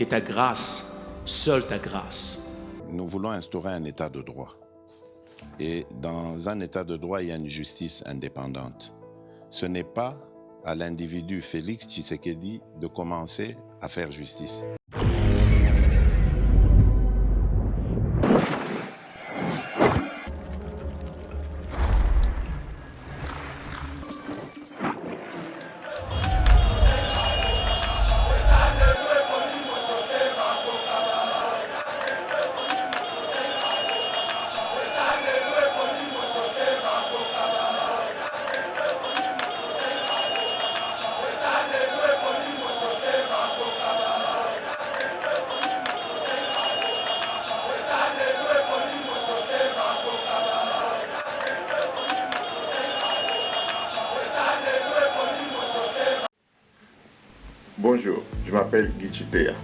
que ta grâce, seule ta grâce. Nous voulons instaurer un état de droit. Et dans un état de droit, il y a une justice indépendante. Ce n'est pas à l'individu Félix Tshisekedi de commencer à faire justice. Bonjour, je m'appelle Guy Chitea.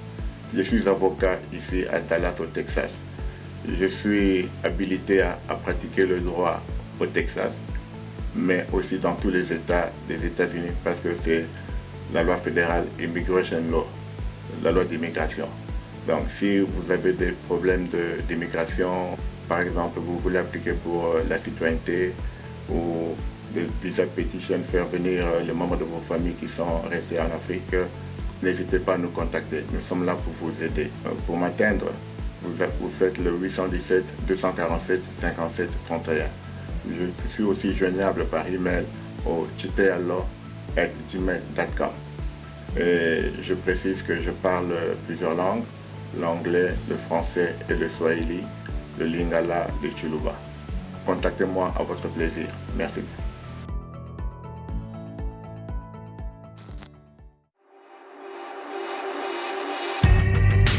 Je suis avocat ici à Dallas au Texas. Je suis habilité à pratiquer le droit au Texas, mais aussi dans tous les États des États-Unis parce que c'est la loi fédérale Immigration Law, la loi d'immigration. Donc si vous avez des problèmes d'immigration, par exemple vous voulez appliquer pour la citoyenneté ou des visa petition, faire venir les membres de vos familles qui sont restés en Afrique, n'hésitez pas à nous contacter. Nous sommes là pour vous aider. Pour m'atteindre, vous faites le 817 247 57 31. Je suis aussi joignable par email au chitealo@gmail.com. Et je précise que je parle plusieurs langues, l'anglais, le français et le swahili, le lingala, le chuluba. Contactez-moi à votre plaisir. Merci.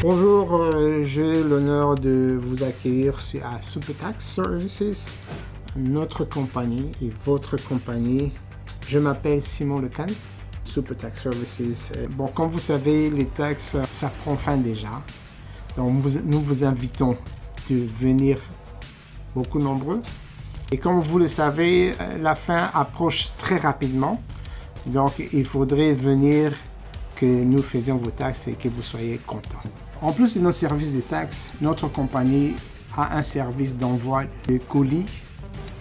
Bonjour, j'ai l'honneur de vous accueillir à Super Tax Services, notre compagnie et votre compagnie. Je m'appelle Simon Lecan, Super Tax Services. Bon, comme vous savez, les taxes, ça prend fin déjà. Donc, nous vous invitons de venir beaucoup nombreux. Et comme vous le savez, la fin approche très rapidement. Donc, il faudrait venir que nous faisions vos taxes et que vous soyez contents. En plus de nos services de taxes, notre compagnie a un service d'envoi de colis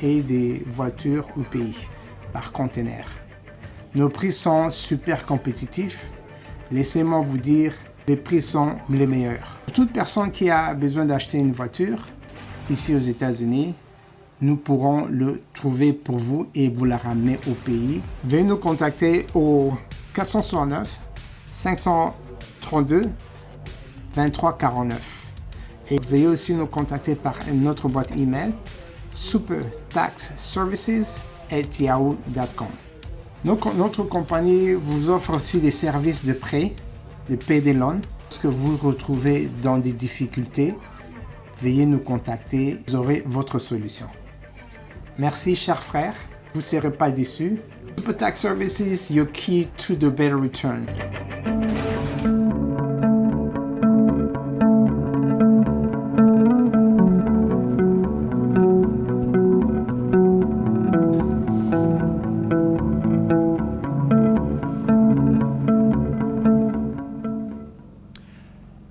et des voitures au pays par conteneur. Nos prix sont super compétitifs. Laissez-moi vous dire, les prix sont les meilleurs. Toute personne qui a besoin d'acheter une voiture ici aux États-Unis, nous pourrons le trouver pour vous et vous la ramener au pays. Veuillez nous contacter au 469 532 2349. Et veuillez aussi nous contacter par notre boîte email supertaxservices@yahoo.com. Notre compagnie vous offre aussi des services de prêt, de payday loan. Lorsque vous vous retrouvez dans des difficultés, veuillez nous contacter, vous aurez votre solution. Merci, chers frères, vous ne serez pas déçus. Super Tax Services, your key to the better return.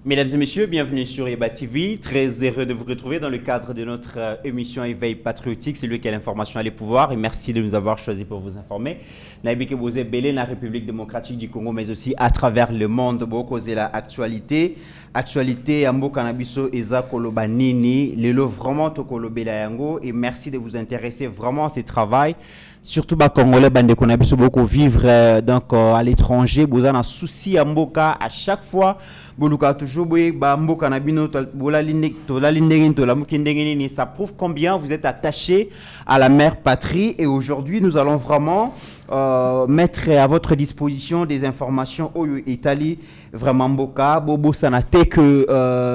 Mesdames et messieurs, bienvenue sur EBA TV. Très heureux de vous retrouver dans le cadre de notre émission Éveil patriotique. C'est lui qui a l'information à les pouvoirs. Et merci de nous avoir choisi pour vous informer. Naïbi que vous êtes belé dans la République démocratique du Congo, mais aussi à travers le monde. Beaucoup de l'actualité. Actualité, Ambo Canabiso, Eza Kolobanini, Lelo vraiment Tokolobe Yango. Et merci de vous intéresser vraiment à ce travail. Surtout les Congolais, bande Konabiso, beaucoup vivre donc à l'étranger. Vous avez un souci à Mboka à chaque fois. Ça prouve combien vous êtes attaché à la mère patrie. Et aujourd'hui, nous allons vraiment mettre à votre disposition des informations au Italie. Vraiment, Mboka, Bobo, ça n'a été que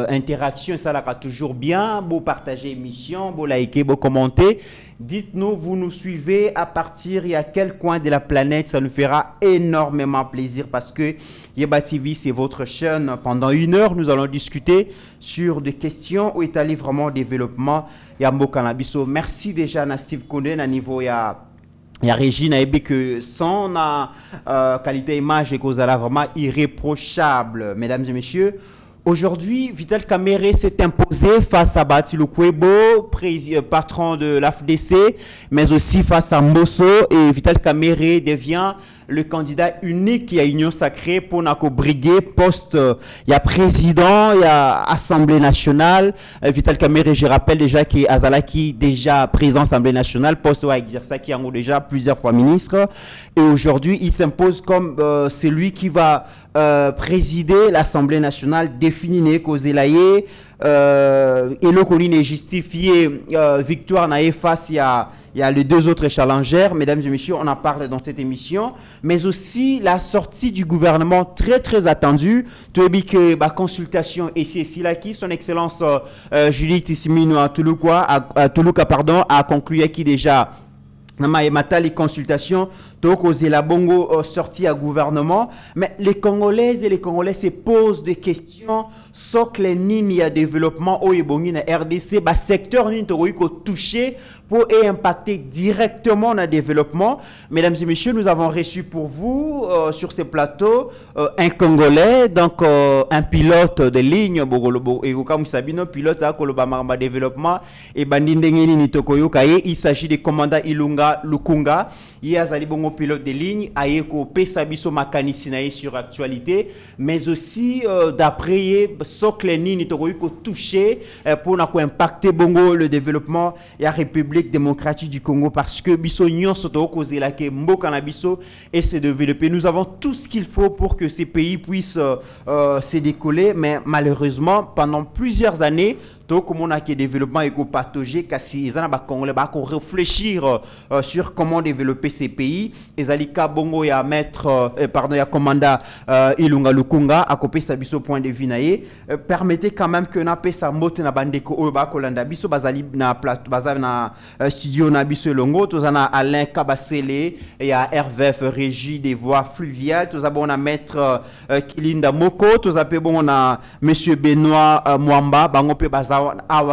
interaction, ça l'a toujours bien. Beau partager l'émission, beau liker, beau commenter. Dites-nous, vous nous suivez à partir de quel coin de la planète, ça nous fera énormément plaisir parce que Yeba TV, c'est votre chaîne. Pendant 1 heure, nous allons discuter sur des questions où est allé vraiment le développement. Yambo Canabiso. Merci déjà à Steve Kondé à niveau Il y a Régine a que son qualité image est vraiment irréprochable, mesdames et messieurs. Aujourd'hui, Vital Kamerhe s'est imposé face à Bahati Lukwebo, patron de l'AFDC, mais aussi face à Mbosso. Et Vital Kamerhe devient le candidat unique qui a Union Sacrée pour briguer poste. Il y a président, il y a Assemblée nationale. Vital Kamerhe, je rappelle déjà qu'il Azalaki déjà président Assemblée nationale, poste à exercer qui en a déjà plusieurs fois ministre. Et aujourd'hui, il s'impose comme celui qui va présider l'Assemblée nationale définie Kozelaye. Et le colline est justifié victoire naïe face il y a les deux autres challengers, mesdames et messieurs, on en parle dans cette émission, mais aussi la sortie du gouvernement très très attendue. Tu as dit que la consultation ici là qui son excellence Judith Issimino à Toulouka a conclu qui déjà les consultations donc la bongo sortie à gouvernement, mais les Congolaises et les Congolais se posent des questions sur les lignes de développement au RDC, secteur ni touché pour impacter directement le développement. Mesdames et messieurs, nous avons reçu pour vous sur ce plateau un Congolais, donc un pilote de ligne, et comme Sabino, pilote à Kolobamaramba développement, et Bandindengeni Nitokoyokaye, il s'agit du commandant Ilunga Lukunga, il y a un pilote de ligne, Ayeko Pesabiso Makanisinae sur actualité, mais aussi d'après Soklenini Nitokoyoko touché pour impacter bongo le développement et la République démocratique du Congo parce que biso nyon soto causé la ke mboka na biso et se développer. Nous avons tout ce qu'il faut pour que ces pays puissent se décoller, mais malheureusement pendant plusieurs années comme on a qui développement éco-pathogé, kasi ils ont Congolais réfléchir sur comment développer ces pays. Et Zalika Bongo ya maître ya commandant Ilunga Lukunga à copé sa biso point de vue naé permettez quand même que na pesa mote na bandeko o ba kolanda biso bazali na plateau bazali na studio na biso longo tozana Alain Kabasele et à RVF Régie des voies fluviales tozabona maître Kilinda Moko tozape bon na monsieur Benoît Mwamba bango pe baza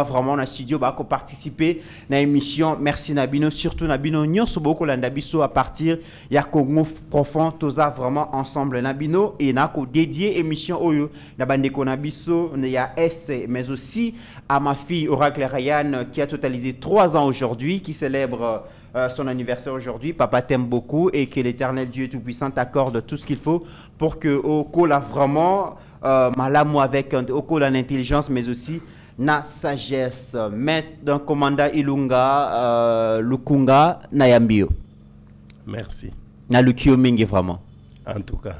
vraiment na studio bako participer na émission merci Nabino surtout Nabino nyonso boko landa biso à partir ya Congo profond toza vraiment ensemble Nabino et nako dédié émission oyo na bandeko Nabiso ya S mais aussi à ma fille Oracle Ryan qui a totalisé 3 ans aujourd'hui qui célèbre son anniversaire aujourd'hui. Papa t'aime beaucoup et que l'éternel Dieu Tout-Puissant t'accorde tout ce qu'il faut pour que Oko a vraiment malamu avec Oko l'intelligence mais aussi na sagesse. Maître d'un commandant Ilunga Lukunga Nayambio. Merci. Na Lukio Mingi vraiment. En tout cas.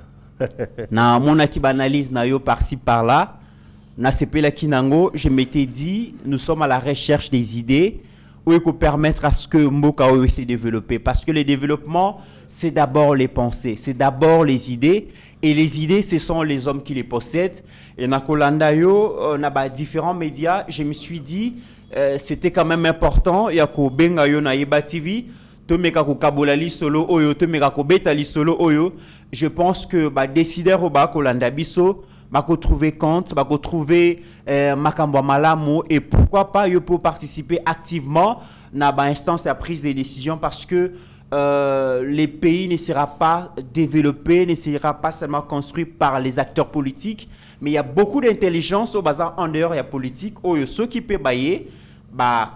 Na mon analyse na yo par-ci par-là. Na sepela kinango, je m'étais dit, nous sommes à la recherche des idées où il faut permettre à ce que Mboka se développer. Parce que le développement, c'est d'abord les pensées, c'est d'abord les idées. Et les idées, ce sont les hommes qui les possèdent. Et na Kolanda yo, on a différents médias. Je me suis dit, c'était quand même important. Il y a ko benga yo na Yeba TV, to meka ko kabolali solo oyo, to meka ko betali solo oyo. Je pense que décider au ba Kolanda biso, bako trouver compte, bako trouver makambo malamu et pourquoi pas yo pour participer activement na instance à prise de décision parce que les pays ne sera pas développé, ne sera pas seulement construit par les acteurs politiques, mais il y a beaucoup d'intelligence au bazar en dehors de la politique. Ceux qui peuvent bailler,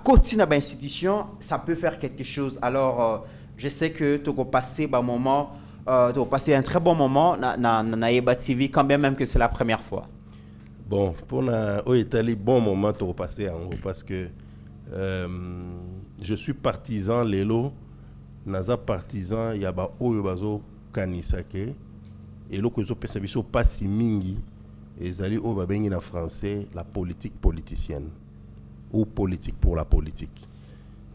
côté na institution, ça peut faire quelque chose. Alors, je sais que tu vas passer un moment, tu vas passer un très bon moment na Yeba TV, quand bien même que c'est la première fois. Bon, pour Italie, bon moment tu vas passer en gros parce que je suis partisan Lelo. Naza partisan yaba oyo bazo kanisake et loko zo pesa biso pasi mingi ezali o babengi na français la politique politicienne ou politique pour la politique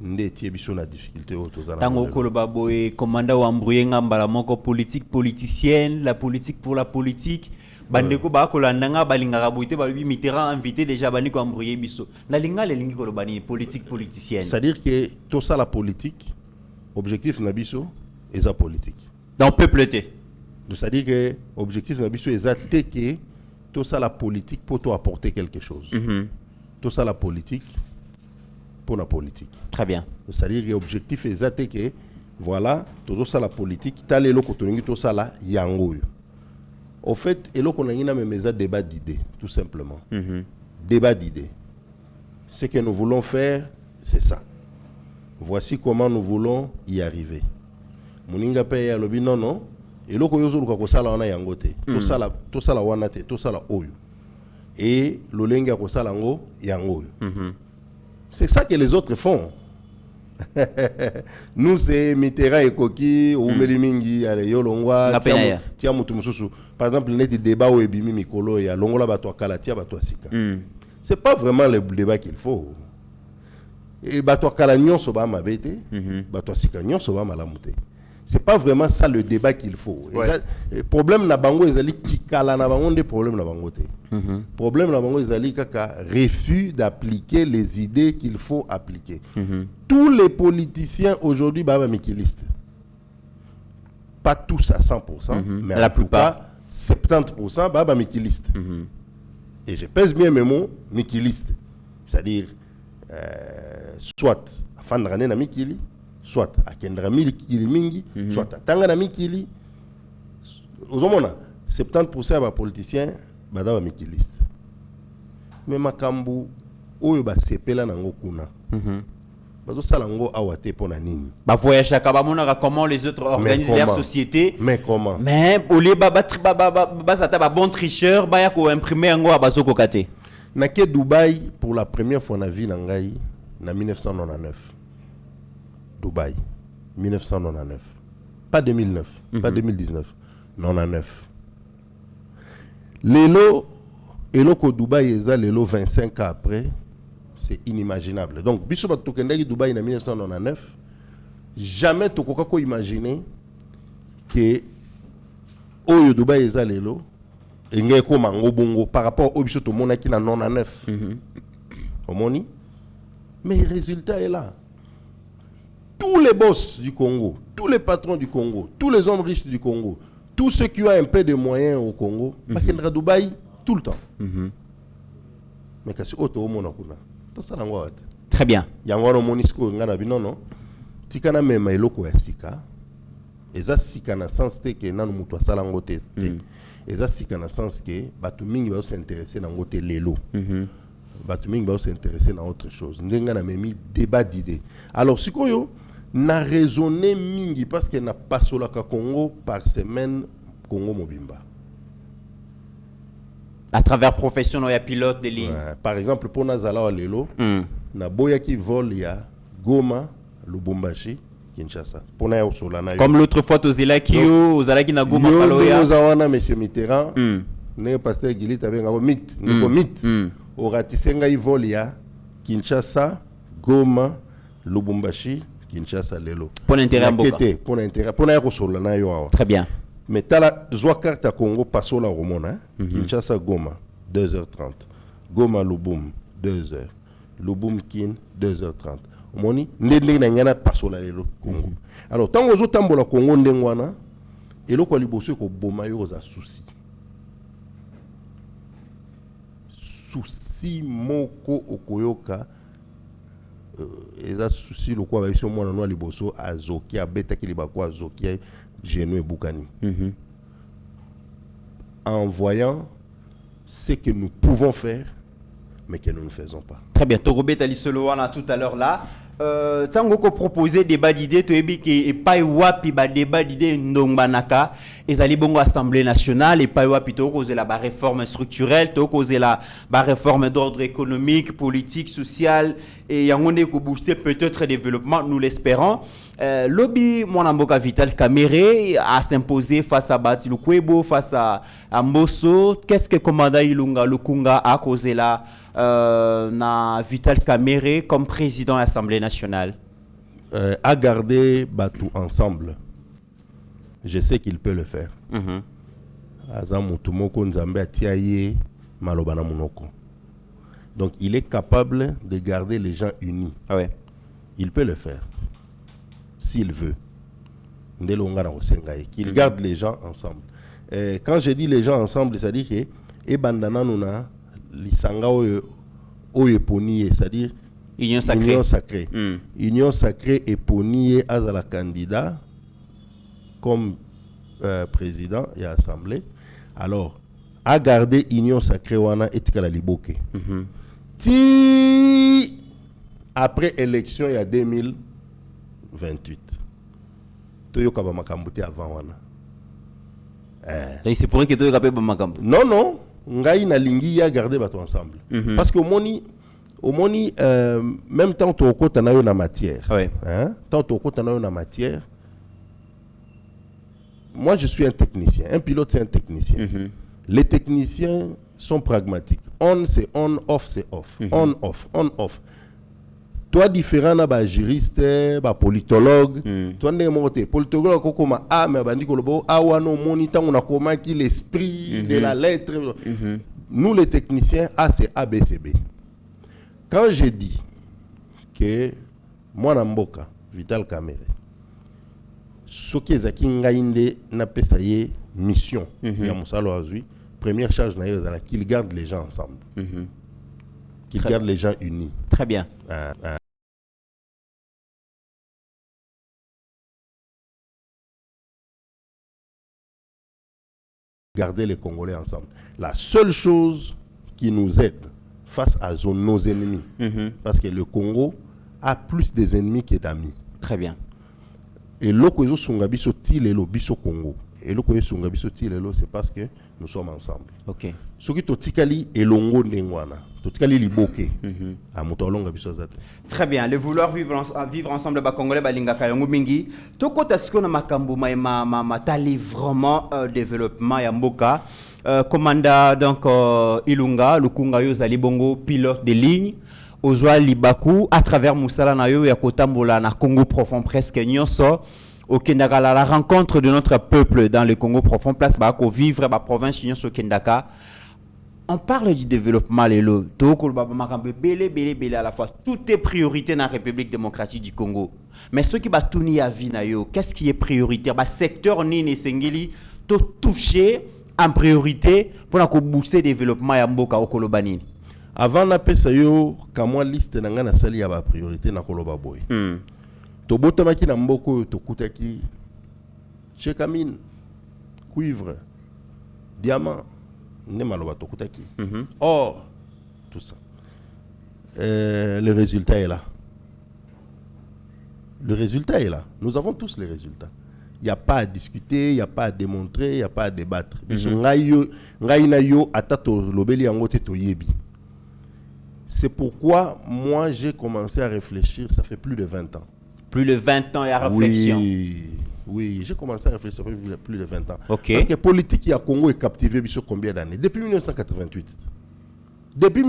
ndeti biso na difficulté o tozana tango koloba boye commandant wa mbruyenga mbala moko politique politicienne la politique pour la politique bandeko ba kolandanga balingaka boite ba Mitterrand invité déjà bani ko mbruye biso na linga le lingi koloba ni politique politicienne c'est-à-dire que tout ça la politique objectif nabiso est la politique. Dans peupleté. C'est-à-dire que objectif nabiso est que tout ça la politique pour toi apporter quelque chose. Tout ça la politique pour la politique. Très bien. C'est-à-dire que objectif est que voilà, tout ça la politique, t'as les locaux, tout ça là, yango. Au fait, et là qu'on a un débat d'idées, tout simplement. Débat d'idées. Ce que nous voulons faire, c'est ça. Voici comment nous voulons y arriver. Moninga paye à l'obi non non. Et là qu'on yozo luka sala wana yangote. Tout ça la wanate, tout ça la oyo. Et l'olenga ko sala ngo yango. C'est ça que les autres font. Nous c'est Mitterrand et Koki ou Melimingi ale yolongwa tia mutu mususu. Par exemple, net débat ou ebimi mikolo ya longola bato kala tia bato sika. C'est pas vraiment le débat qu'il faut. Et bato kala nyonso ba mabete, bato sika nyonso ba malamute. C'est pas vraiment ça le débat qu'il faut. Le problème na bango ezali kikala na bango des problèmes na bango te. Problème na bango ezali kaka refus d'appliquer les idées qu'il faut appliquer. Tous les politiciens aujourd'hui baba mikilistes. Pas tous à 100%, mais la plupart 70% baba mikilistes. Et je pèse bien mes mots, mikilistes. C'est-à-dire soit à fin de l'année na mikili, soit à kendra mikili mingi, soit à tanga na mikili. Ozomona 70% des politiciens baba mikilistes. Mais makambu oyo ba sepela nango kuna. Bazo salango awate pona nini. Ba voyage à Kabamona comment les autres organisent leur société. Mais comment? Mais au lieu ba bon tricheur ba ya ko imprimer ngo abazoko kate. Naké Dubaï pour la première fois na vie na ngai na 1999. Dubaï 1999. Pas 2009, pas 2019. 99. Lelo eloko Dubaï eza lelo 25 ans après. C'est inimaginable. Donc, biso bato kendaki Dubaï en 1999, jamais to kokako imaginer que oyo Dubaï eza lelo engé ko mango bongo par rapport au biso to monaki na 99. Omoni? Mais le résultat est là. Tous les boss du Congo, tous les patrons du Congo, tous les hommes riches du Congo, tous ceux qui ont un peu de moyens au Congo, bakendra Dubaï tout le temps. Mais kasi auto mona kuna. Très bien. Yangwaro monisco ngana binono. Tikana mema eloko ya sika. Eza sika na sens te ke nanu mutu asala ngote te. Eza sika na sens ke batu mingi ba s'intéresser na ngote lelo. Batu mingi ba s'intéresser na autre chose. Ndenga na memi débat d'idées. Alors sikoyo na raisonner mingi parce que na pasola ka Congo par semaine Congo mobimba. À travers profession ya pilote de ligne. Par exemple pour Nazala lelo na boya qui vole ya Goma Lubumbashi Kinshasa pour na osola na comme l'autre fois tozela ki yo ozala ki na Goma Kaloya nous avons monsieur Mitterrand ne pasteur Gilit avec un mythe ngo mythe au ratisenga i vole ya Kinshasa Goma Lubumbashi Kinshasa lelo pour l'intérêt mboka pour l'intérêt pour na osola na yo. Très bien. Mais t'as la carte à Congo passo la Romona, Kinshasa Goma 2h30, Goma Lubum 2h, Lubum Kin 2h30. Moni ndenge na ngana passo la Congo. Alors tant aux autres tambola Congo ndengwana et lo ko liboso ko boma yo za souci. Souci moko okoyoka eza souci lo ko ba biso mwana no liboso azoki abeta ki libako azoki Genou et Boukani. En voyant ce que nous pouvons faire, mais que nous ne faisons pas. Très bien. Togobé Talisoloana tout à l'heure là. Tango ko proposer débat d'idées, to ebi ke pas wapi ba débat d'idées ndongbanaka, ezali bongo Assemblée nationale et pas wapi to cause la réforme structurelle, to cause la réforme d'ordre économique, politique, social et yangonde ko booster peut-être développement, nous l'espérons. Lobby Mwanamboka Vital Kamere a s'imposé face à Bati Lukwebo, face à Mbosso. Qu'est-ce que commandant Ilunga Lukunga a causé là na Vital Kamere comme président de l'Assemblée nationale? À garder Batou ensemble. Je sais qu'il peut le faire. Donc il est capable de garder les gens unis. Ouais. Il peut le faire. S'il veut. Qu'il garde les gens ensemble. Quand je dis les gens ensemble, c'est-à-dire que Ebandana Nuna, Lisanga Oyeponi, c'est-à-dire Union sacrée. Union sacrée. Union sacrée et Ponier à la candidat comme président et assemblée. Alors, à garder Union sacrée wana etika la liboke. Ti après élection il y a 2028. Toyo kaba makambuti avant wana. C'est pour que tu aies makambu. Non non, ngai na lingi ya garder bato ensemble. Parce que au moni même temps to kota na yo na matière. Ouais. Hein? Tant to kota na yo na matière. Moi je suis un technicien, un pilote c'est un technicien. Les techniciens sont pragmatiques. On c'est on, off c'est off. On off. Toi différent na ba juriste, ba politologue, toi ndé moté politologue ko koma mais bandi ko lobo awano monitant on a comment qui l'esprit de la lettre. Nous les techniciens c'est ABCB. Quand j'ai dit que moi na mboka Vital Kamerhe soki ezaki ngai nde na pesa ye mission ya musalo azui première charge na yo ezala qu'il garde les gens ensemble. Qu'il garde les gens unis. Très bien. Garder les Congolais ensemble. La seule chose qui nous aide face à nos ennemis, parce que le Congo a plus des ennemis que d'amis. Très bien. Et l'oko sungabiso tilelo biso Congo. Et l'oko sungabiso tilelo c'est parce que nous sommes ensemble. OK. Soki totikali elongo ndengwana, totikali liboke. A mutolonga biso zate. Très bien. Le vouloir vivre ensemble ba Congolais balingaka yango mingi. Tokota siko na makambo matali vraiment développement ya mboka. Commanda donc Ilunga Lukunga yo zali bongo pilote de ligne. Ozwa Libaku à travers Moussala na yo ya kotambola na Congo profond presque nyonso au Kendaka la rencontre de notre peuple dans le Congo profond place ba ko vivre ba province nyonso Kendaka. On parle du développement lelo toko ba makambe belé à la fois tout est priorité dans la République démocratique du Congo. Mais ce qui ba tuni ya vie na yo, qu'est-ce qui est prioritaire ba secteur nini sengeli to toucher en priorité pour ko booster développement ya mboka okolobanini. Avant na pesa yo kamwa liste na nga na sali ya ba priorité na koloba boy. To botamaki na mboko to kutaki chekamine, cuivre, diamant, ne maloba to kutaki. Or tout ça. Le résultat est là. Le résultat est là. Nous avons tous les résultats. Il n'y a pas à discuter, il n'y a pas à démontrer, il n'y a pas à débattre. C'est pourquoi moi j'ai commencé à réfléchir, ça fait plus de 20 ans. Plus de 20 ans et à réflexion. Oui, j'ai commencé à réfléchir, ça fait plus de 20 ans. Okay. Parce que la politique qui a Congo est captivée sur combien d'années? Depuis 1988. Depuis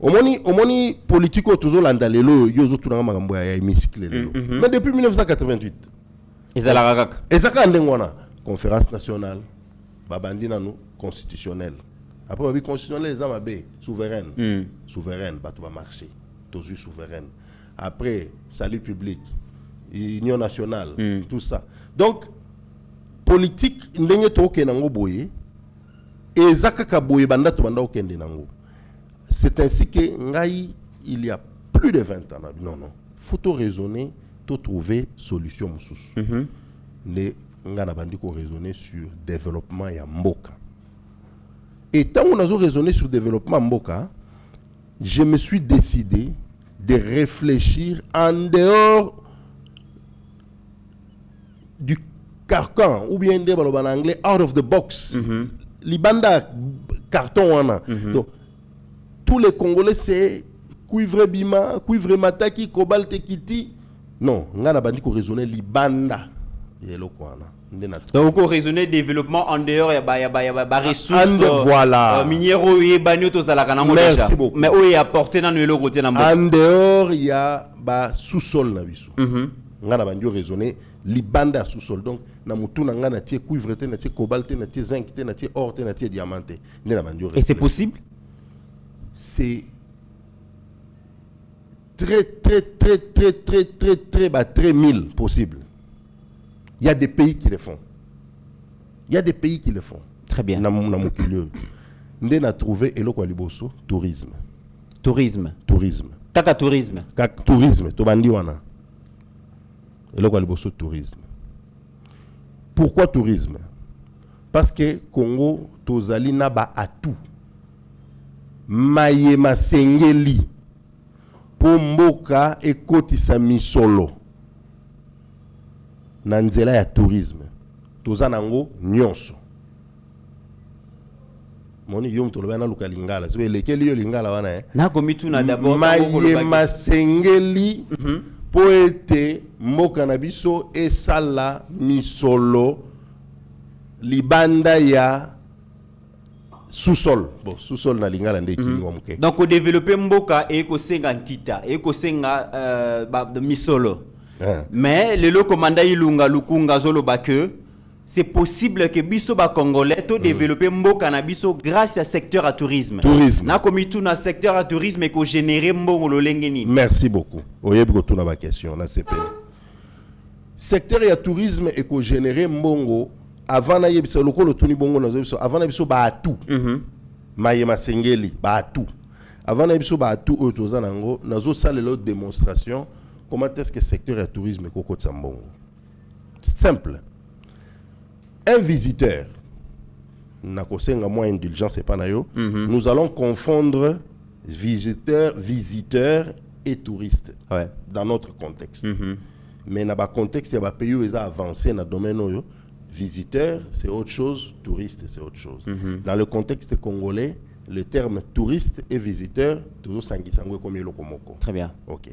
au moni politique toujours l'andalelo yozo tunanga makambo ya hémicycle lelo. Mais depuis 1988. Ezaka ndengwana conférence nationale babandi nanu constitutionnelle. Après babi constitutionnelle les amabé souveraine. Souveraine batu ba marché. Tozu souveraine. Après salut public, union nationale, tout ça. Donc politique ndenge to kenango boye ezaka ka boye banda to banda okende nango. C'est ainsi que ngai il y a plus de 20 ans. Non non, faut tout raisonner, tout trouver solution mususu. Les ngana bandi ko raisonner sur développement ya mboka. Et tant qu'on a raisonné sur développement mboka, je me suis décidé de réfléchir en dehors du carcan ou bien en anglais out of the box. Libanda carton wana. Donc tous les Congolais c'est cuivre bima, cuivre mataki, cobalt kiti. Non, ngana bandi ko raisonner libanda. Donc, on raisonner développement en dehors, il y a ressources. Voilà. Minéraux et bagnots, tout ça, là, merci beaucoup. Mais où il y a porté dans le côté en dehors, il y a sous-sol. On a raisonné libanda sous-sol. Donc, na mutu na ngana tie cuivre, na tie cobalt, na tie zinc, na tie or, na tie diamant. Et c'est possible? C'est très mille possible. Il y a des pays qui le font. Il y a des pays qui le font. Très bien. On a trouvé tourisme. Tourisme. Tourisme. Kaka tourisme. Kaka tourisme, to bandi wana. Et là, il tourisme. Pourquoi tourisme? Parce que Congo, tozali naba atout. Mayema sengeli. Po mboka ekotisa misolo. Nanzela ya tourisme. Tozanango nyonso. Moni yom toloba na luka lingala. So lekeli yo lingala wana Na komitu na d'abord mayema sengeli. Po ete mboka na biso esala misolo libanda ya sous-sol. Bon, sous-sol na lingala nde kini wa muke. Donc, au développer mboka et ko senga nkita et ko senga de misolo. Mais le lo commanda ilunga lukunga zolo ba que c'est possible que biso ba congolais to développer mboka na biso grâce à secteur à tourisme. Tourisme. Na komi tout na secteur à tourisme et ko générer mbongo lo lengeni. Merci beaucoup. Oyebi ko tuna ba question na CP. Secteur ya tourisme et ko générer mbongo avant na yebiso lokolo tuni bongo na yebiso avant na biso ba tout. Mayema sengeli ba tout. Avant na biso ba tout otoza nango nazo salelo démonstration comment est-ce que le secteur du tourisme est au Tsambongo. C'est simple. Un visiteur, moins indulgence, c'est pas nayo. Nous allons confondre visiteurs et touristes dans notre contexte. Mais dans le contexte, il y a des pays où ils ont avancé dans le domaine où visiteur, c'est autre chose, touriste, c'est autre chose. Dans le contexte congolais, le terme touriste et visiteur, toujours sanguisangwe comme le komoko. Très bien. Ok.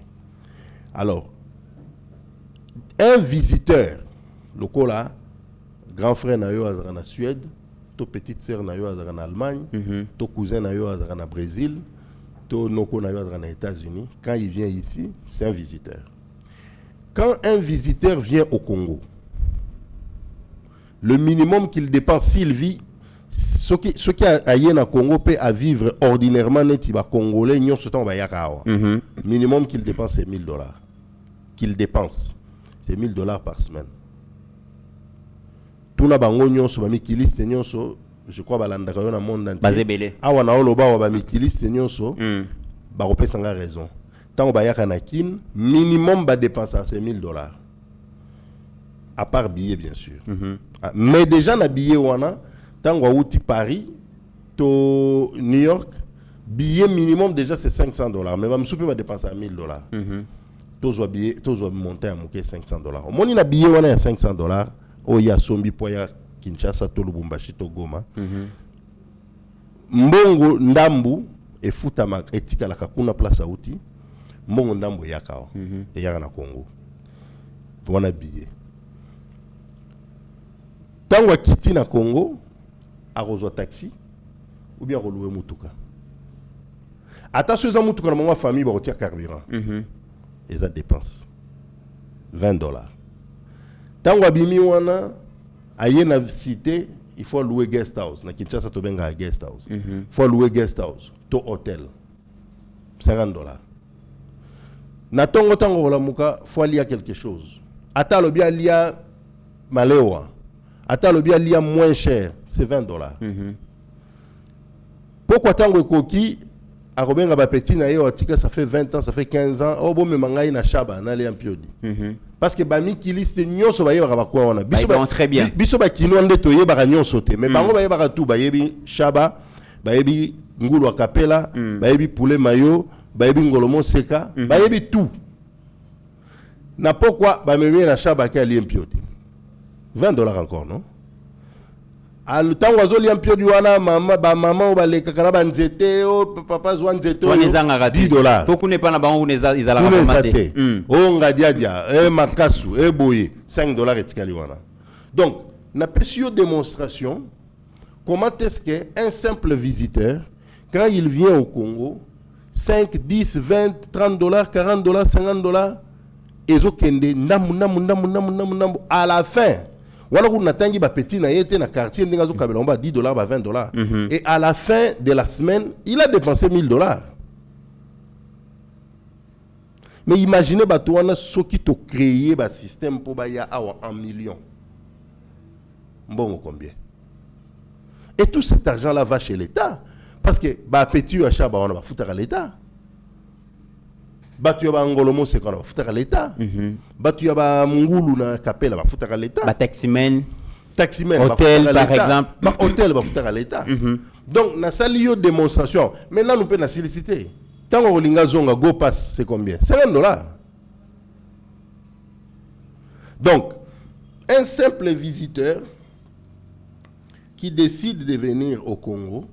Alors, un visiteur, le là, grand frère nayo azara na Suède, to petite sœur nayo azara na Allemagne, to cousin nayo azara na Brésil, to noko nayo azara na États-Unis, quand il vient ici, c'est un visiteur. Quand un visiteur vient au Congo, le minimum qu'il dépense s'il vit, ce qui a au Congo peut à vivre ordinairement net ba congolais nyon ce temps ba yakawa. Minimum qu'il dépense c'est $1000. Qu'il dépense c'est $1000 par semaine. Tuna bango nyon so ba mikiliste nyon so je crois balanda ka yo na monde entier. Bazebele. Awa na oloba ba mikiliste nyon so ba repesa nga raison. Tant ba yaka na kin minimum ba dépense c'est $1000. À part billet bien sûr. Mais déjà na billet wana tant à outi Paris, to New York, billet minimum déjà c'est $500. Mais va me souper va dépenser $1000. Tous billet, tous monter à monter $500. Au moins il a billet on a $500. Oh ya sombi po ya Kinshasa to Lubumbashi to Goma. Mbongo ndambu e futama etika la kakuna place outi. Mbongo ndambu yakao. E yaka na Congo. On a billet. Tant wa kiti na Congo a rejoindre taxi ou bien relouer mutuka. Attention à mutuka na famille ba retia carburant. Et ça dépense $20. Tant wa bimi wana aye na cité, il faut louer guest house. Na Kinshasa to benga guest house. Il faut louer guest house to hôtel. $50. Na tongo tango la muka faut lier quelque chose. Ata lo bien lier malewa. Ata le bien lié moins cher, c'est $20. Pourquoi tant que coquille, à Robin Petit ça fait 20 ans, ça fait 15 ans, oh bon me mangaï na chaba na liam piodi. Parce que bami qui liste nyon so baye ba quoi on a. Biso très bien. Biso ba kino nde toye ba nyon sauté, mais bango baye ba tout baye bi chaba, baye bi ngulu akapela, baye bi poulet mayo, baye bi ngolomo seka, baye bi tout. Na pourquoi ba me na chaba ki liam piodi. $20 encore, non? À le temps où on a pied du wana, maman, ou les kakana banzete, papa zwanzete, $10. Pourquoi n'est pas na bango ils allaient ramasser? On a dia, makasu, boye, $5 et tikali wana. Donc, na pesio démonstration, comment est-ce qu'un simple visiteur, quand il vient au Congo, 5, 10, 20, $30, $40, $50, et zokende, namu, à la fin, wala kuna tangi ba petit na yete na quartier ndinga zo kabela ba $10 ba $20 et à la fin de la semaine il a dépensé $1000. Mais imaginez ba to wana soki to créer ba système pour ba ya awa en millions. Mbongo combien? Et tout cet argent là va chez l'État parce que ba petit achat ba on va foutre à l'État. Batu ya ba Ngolomo c'est quoi? Futaka l'État. Batu ya ba Mungulu na Kapela ba futaka l'État. Ba taximen. Hôtel par exemple. Ba hôtel ba futaka l'État. Donc na sali yo démonstration. Maintenant nous peut na solliciter. Tant on linga zonga go pass c'est combien? $50. Donc un simple visiteur qui décide de venir au Congo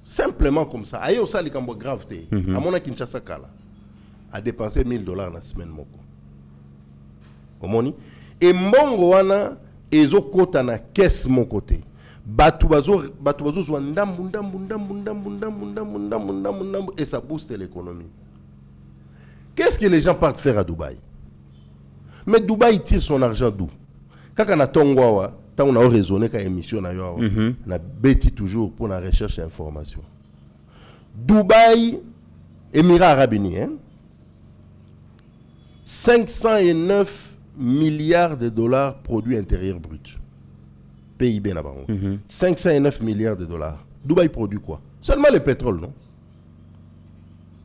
simplement comme ça, ayo ça les cambo gravité. À mon Kinshasa kala a dépensé $1000 la semaine moko. Omoni et mbongo wana ezo kota na caisse mon côté. Batu bazo zo ndambu et ça booste l'économie. Qu'est-ce que les gens partent faire à Dubaï? Mais Dubaï tire son argent d'où? Quand on a tongwawa, tant on a raisonné qu'à émission na yo, on a bêti toujours pour la recherche et information. Dubaï, Émirats Arabes Unis, 509 milliards de dollars produits intérieurs bruts. PIB là-bas. 509 milliards de dollars. Dubaï produit quoi? Seulement le pétrole, non?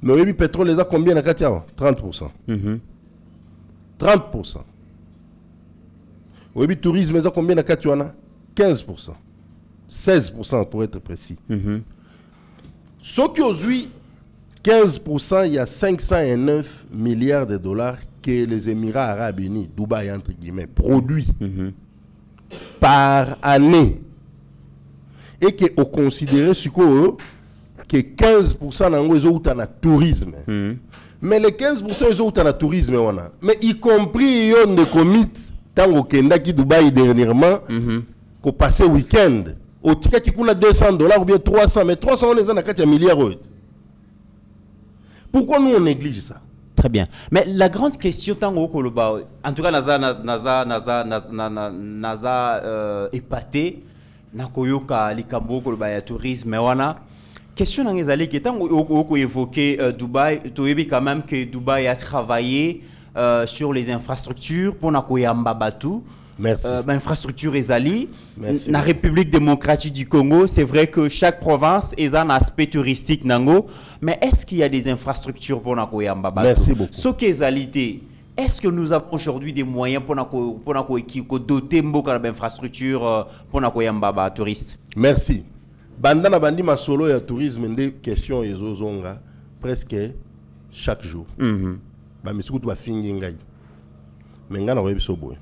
Mais oui, le pétrole, les a combien à Katia? 30%. 30%. Oui, le tourisme, les a combien à Katia? 15%. 16% pour être précis. Ce qui aujourd'hui, 15%, il y a 509 milliards de dollars que les Émirats Arabes Unis, Dubaï entre guillemets, produit par année. Et qu'on considère que 15% d'entre eux sont dans le tourisme. Mais les 15% sont dans le tourisme. Mais y compris les comités, tant que Dubaï dernièrement, qu'on passe le week-end, au ticket qui coûte $200 ou bien 300, mais 300 on les a dans 4 milliards. Pourquoi nous on néglige ça? Très bien. Mais la grande question, en tout cas, Naza épaté, Nakoyoka, Likambo, Koloba, tourisme, mais wana. Question dans les allées qui est évoqué Dubaï, tu as vu quand même que Dubaï a travaillé sur les infrastructures pour Nakoyamba Batu. Merci. Infrastructure Ezali. La République démocratique du Congo, c'est vrai que chaque province a un aspect touristique nango, mais est-ce qu'il y a des infrastructures pour Nakoyamba Batu? Merci beaucoup. Ce qu'Ezalité, est-ce que nous avons aujourd'hui des moyens pour doter Mboka d'infrastructures pour Nakoyamba touristes? Merci. Bandana bandi masolo ya tourisme des questions ezozonga presque chaque jour. Ba misukutu ba fingi ngai. Mengana webi soboy.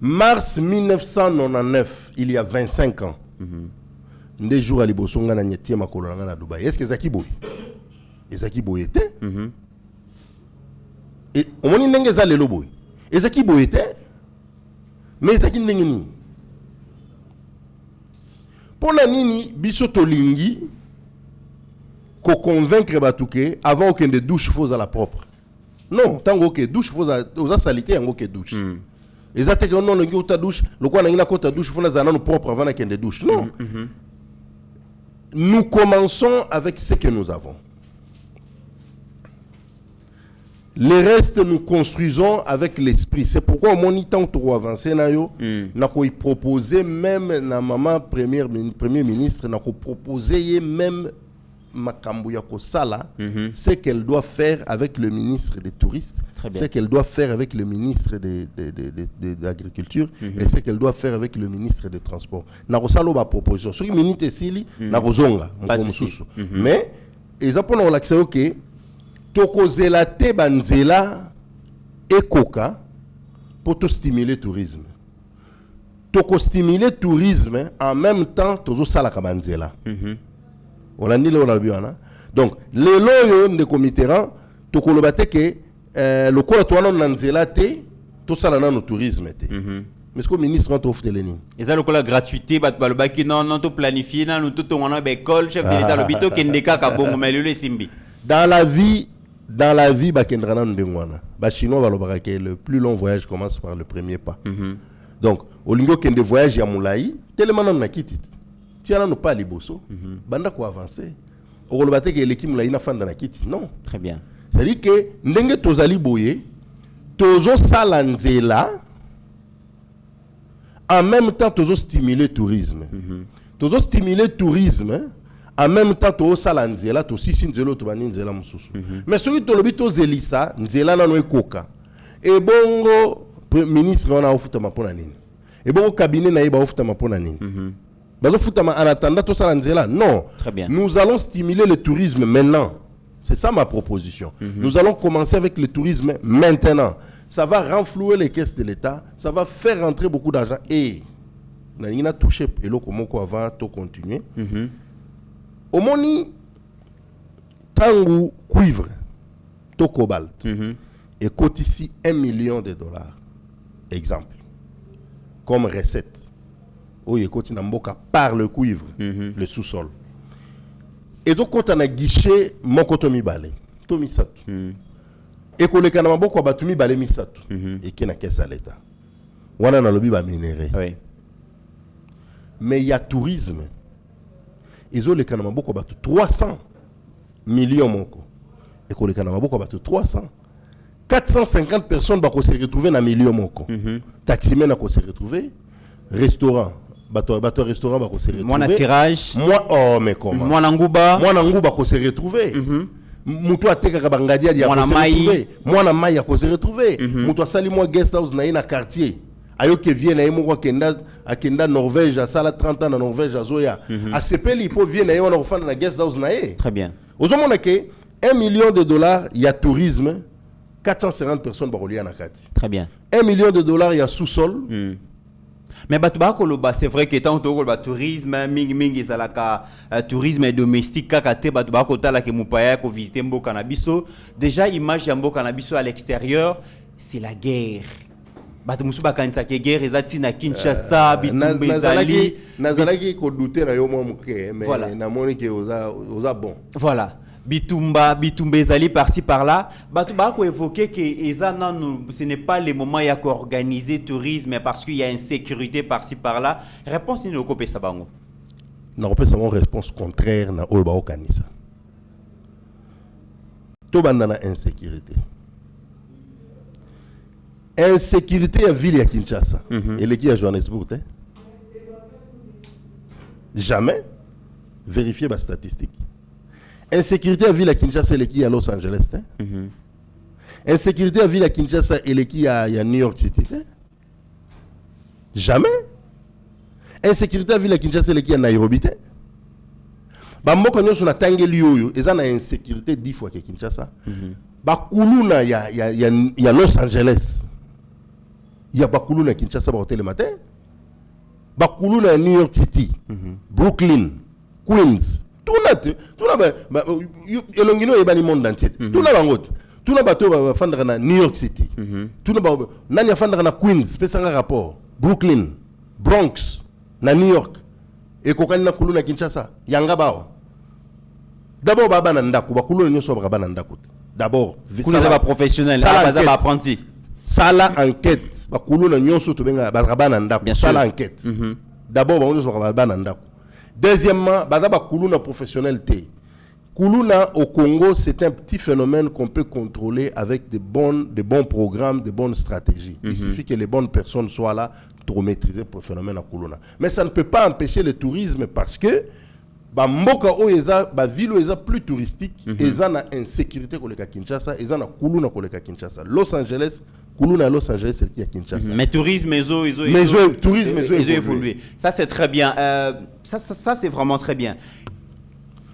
Mars 1999, il y a 25 ans. Des jours à Libosonga na nyeti makolo na Dubaï. Est-ce que Zaki Boy? Zaki Boy était? Et on moni ndenge za lelo boy. Zaki Boy était? Mais Zaki ndenge ni? Pour la nini biso tolingi ko convaincre batuke avant que de douche fausse à la propre. Non, tango que douche fausse aux salité yango que douche. Exactement non le ta douche, le quoi na kota douche fona za na propre avant que de douche. Non. Nous commençons avec ce que nous avons. Le reste, nous construisons avec l'esprit. C'est pourquoi mon temps trop avancé, n'a proposé même na maman premier ministre, n'a proposé même Makambuya Kosala, ce qu'elle doit faire avec le ministre des touristes, ce qu'elle doit faire avec le ministre de l'agriculture et ce qu'elle doit faire avec le ministre des transports. N'a Rosalo ba proposition. Sur une minute ici, n'a Rosonga, mais ils ont l'accès ok. Tokozela te banzela et coca pour te stimuler le tourisme. Toko stimuler le tourisme en même temps tozo sala kabanzela. On l'a dit là on a vu hein. Donc les loyaux de comiteran toko lobate que le kola toana nanzela te to sala na no tourisme te. Mais ce que le ministre a offert les lignes. Et ça le kola gratuité bat balobaki non to planifier na nous tout on a école chef de l'état l'hôpital kendeka ka bongo mais le simbi. Dans la vie, les Chinois le plus long voyage commence par le premier pas. Donc, au lingo kende voyage ya moulaï, tellement on a quitté. Tiens, nous pas liboso. Banda ko avancer. Au le que l'équipe moulaï na fanda na quitté. Non. Très bien. C'est-à-dire que ndenge tozali boye, tozo salanzela en même temps tozo stimuler le tourisme. Tozo stimuler le tourisme en même temps to sala nzela to sisi nzelo to bani nzela mususu mais soki to lobi to zelisa nzela nano ekoka et bongo ministre on a ofutama pona nini et bongo cabinet na yeba ofutama pona nini bazo futama en attendant to sala nzela non. Très bien. Nous allons stimuler le tourisme maintenant. C'est ça ma proposition. Nous allons commencer avec le tourisme maintenant. Ça va renflouer les caisses de l'État, ça va faire rentrer beaucoup d'argent et on a touché et là comment avant to continuer. Au moni tangu cuivre to cobalt et coûte ici $1 million. Exemple comme recette. Oh il coûte namboka par le cuivre, le sous-sol. Et donc quand on a guichet moko to mibale, to misatu. Et ko leka na maboko batu mibale misatu et qui na caisse à l'État. Wana na lobi ba minéré. Oui. Mais il y a tourisme. Ils ont les kanamaboko batu 300 millions moko. Et ko les kanamaboko batu 300. 450 personnes ba ko se retrouver na million moko. Taximen na ko se retrouver. Restaurant. Bato restaurant ba ko se retrouver. Moi na cirage. Moi oh mais comment? Moi na nguba. Moi na nguba ko se retrouver. Mutu ateka bangadia ya ko se retrouver. Moi na mai ya ko se retrouver. Mutu asali moi guest house na ina quartier. Ayo ke vient na yemo akenda Norvège à sala 30 ans na Norvège azoya asepeli po vient na yemo ofanda na guest house na ye. Très bien. Ozomona ke $1 million il y a tourisme 450 personnes barolia na kati. Très bien. $1 million il y a sous-sol. Mais batubako koloba c'est vrai que tant to koloba tourisme mingi zalaka tourisme domestique kakate batubako tala ke mupaya ko visiter mboka na biso déjà image ya mboka na biso à l'extérieur c'est la guerre. Bato musu bakanisa ke guerre ezati na Kinshasa bitumba ezali nazalaki ko douter na yo mo muke mais voilà. Na moni ke oza bon. Voilà. Bitumba ezali par-ci par-là. Bato ba ko évoquer que ce n'est pas le moment ya ko organiser tourisme parce qu'il y a insécurité par-ci par-là. Réponse ni ko pesa bango. Na ko pesa mon réponse contraire na oyo ba okanisa. To banda na insécurité. Insécurité à ville à Kinshasa et l'équipe à Johannesburg. Jamais vérifier ma statistique. Insécurité à ville à Kinshasa et l'équipe à Los Angeles. Insécurité à ville à Kinshasa et l'équipe à New York City. Jamais. Insécurité à ville à Kinshasa et l'équipe à Nairobi. Bamboka nyoso na tangeli yoyo eza na insécurité 10 fois que Kinshasa. Bakuluna ya Los Angeles. Il y a Bakuluna à Kinshasa le matin. Bakuluna à New York City, Brooklyn, Queens. Tout là, elongino e bani monde entier. Tout là bangot. Tout là bato ba fandra na New York City. Tout là ba nani fandra na Queens, pesa un rapport. Brooklyn, Bronx, na New York. Et kokani na kuluna Kinshasa, yanga bao. D'abord baba na ndako, bakuluna nyoso ba bana ndako. D'abord, ça va professionnel, ça va apprenti. Ça la enquête, bakuluna nyoso to benga ba ndako. Ça la enquête. D'abord ba nyoso ba ndako. Deuxièmement, bada bakuluna professionnel té. Kuluna au Congo, c'est un petit phénomène qu'on peut contrôler avec de bons programmes, de bonnes stratégies. Il suffit que les bonnes personnes soient là pour maîtriser le phénomène à Kuluna. Mais ça ne peut pas empêcher le tourisme parce que Mboka Oeza, ville Oeza plus touristique, Eza na insécurité koleka Kinshasa, Eza na Kuluna koleka Kinshasa. Los Angeles, Kuluna Los Angeles, c'est qui à Kinshasa. Mais tourisme, tourisme, évolué. Ça c'est très bien. Ça c'est vraiment très bien.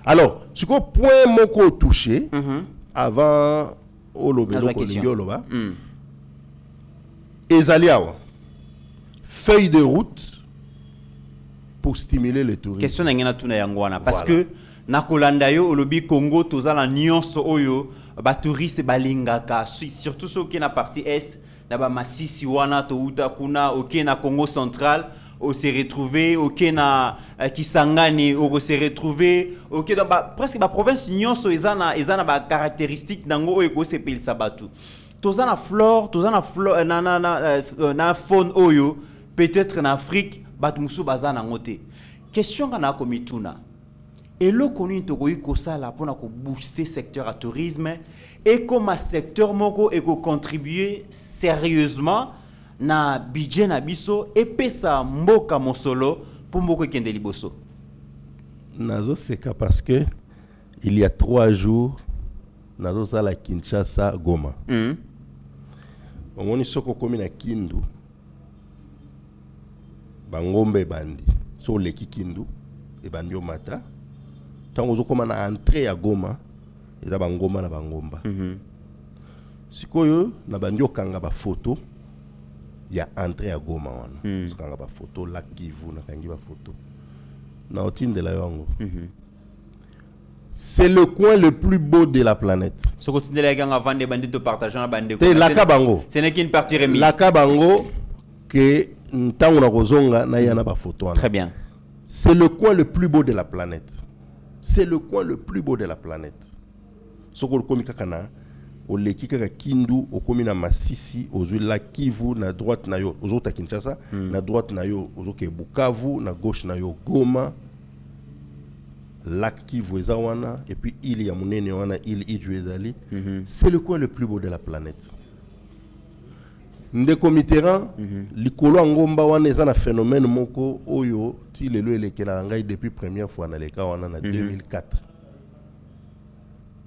Alors, ce qu'on point moko touché avant Olobelo Kolingoloba, Ezaliawa, feuille de route pour stimuler le tourisme. Question na tuna yangwana parce que na kolanda yo olobi Congo tozala nyonso oyo ba touriste balingaka surtout ceux qui na partie est na ba masisi wana to uta kuna OK na Congo central on s'est retrouvé OK na Kisangani on s'est retrouvé OK dans presque ba province nyonso ezana ba caractéristique nango oyo ko sepelisa batu tozana flore na faune oyo peut-être en Afrique batu musu bazana ngote question kana komituna eloko nini tokoki kosala pona ko booster secteur à tourisme et comme secteur moko eko contribuer sérieusement na budget na biso et pesa mboka mosolo pour mboko kende liboso. Nazo seka parce que il y a 3 jours nazo sala Kinshasa Goma. Omoni soko komi na Kindu bangombe bandi so leki Kindu e bandi o mata tango zo koma na entrée ya Goma eza bangoma na bangomba. Sikoyo na bandi okanga ba photo ya entrée ya Goma wana. Sokanga ba photo la Kivu na kangi ba photo. Na otinde la yango. C'est le coin le plus beau de la planète. Ce que tu dis, avant de bandits te partageant la bande. C'est la Kabango. Ce n'est qu'une partie remise. La Kabango que ntango na rozonga na yana ba photo. Très bien. C'est le coin le plus beau de la planète. C'est le coin le plus beau de la planète. Soko komi kakana o leki kaka Kindu o komi na Masisi ozu la Kivu na droite na yo ozo ta Kinshasa na droite na yo ozo ke Bukavu na gauche na yo Goma. Lac Kivu wana et puis il y a Munene wana il Idjuezali. C'est le coin le plus beau de la planète. Ndeko Mitterrand likolo ngomba wana eza na phénomène moko oyo ti lelo elekela ngai depuis première fois na leka wana na 2004.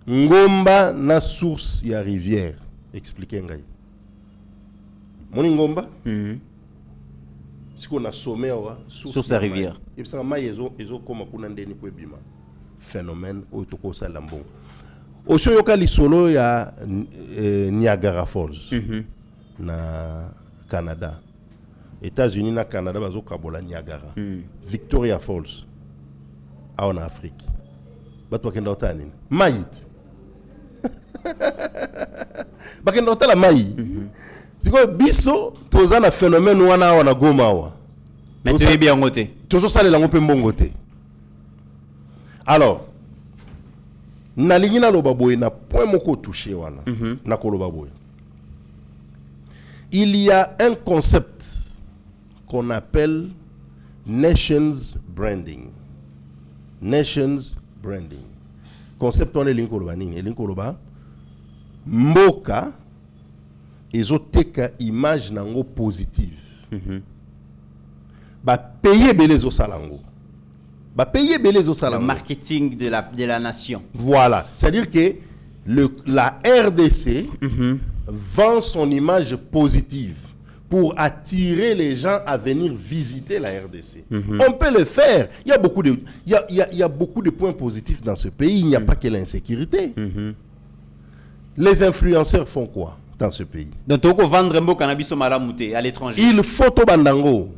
Ngomba na source ya rivière expliquer ngai. Moni ngomba siko na sommet wa source ya rivière. Et ça ma ezo koma kuna ndeni po ebima. Phénomène oyo toko sala mbongo. Osho yoka lisolo ya Niagara Falls. Na Canada. États-Unis na Canada bazo kabola Niagara. Victoria Falls. En Afrique. Bato bakenda otani. Maït. Bakenda otala mai. Siko biso toza na phénomène wana Goma wa. Mais tu es bien ngote. Tozo sala la ngopé mbongote. Alors, nalingi na loba boye na point moko touché wana. Na koloba boye. Il y a un concept qu'on appelle Nations Branding. Nations Branding. Concept on est linkoloba nini? Linkoloba mboka ezoteka image nango positive. Ba payer belezo salango. Ba payer belezo salango. Le marketing de la nation. Voilà, c'est-à-dire que la RDC vend son image positive pour attirer les gens à venir visiter la RDC. On peut le faire. Il y a beaucoup de points positifs dans ce pays. Il n'y a pas que l'insécurité. Les influenceurs font quoi dans ce pays? Donc, tu peux vendre un beau cannabis au Malamouté à l'étranger. Il faut au bandango.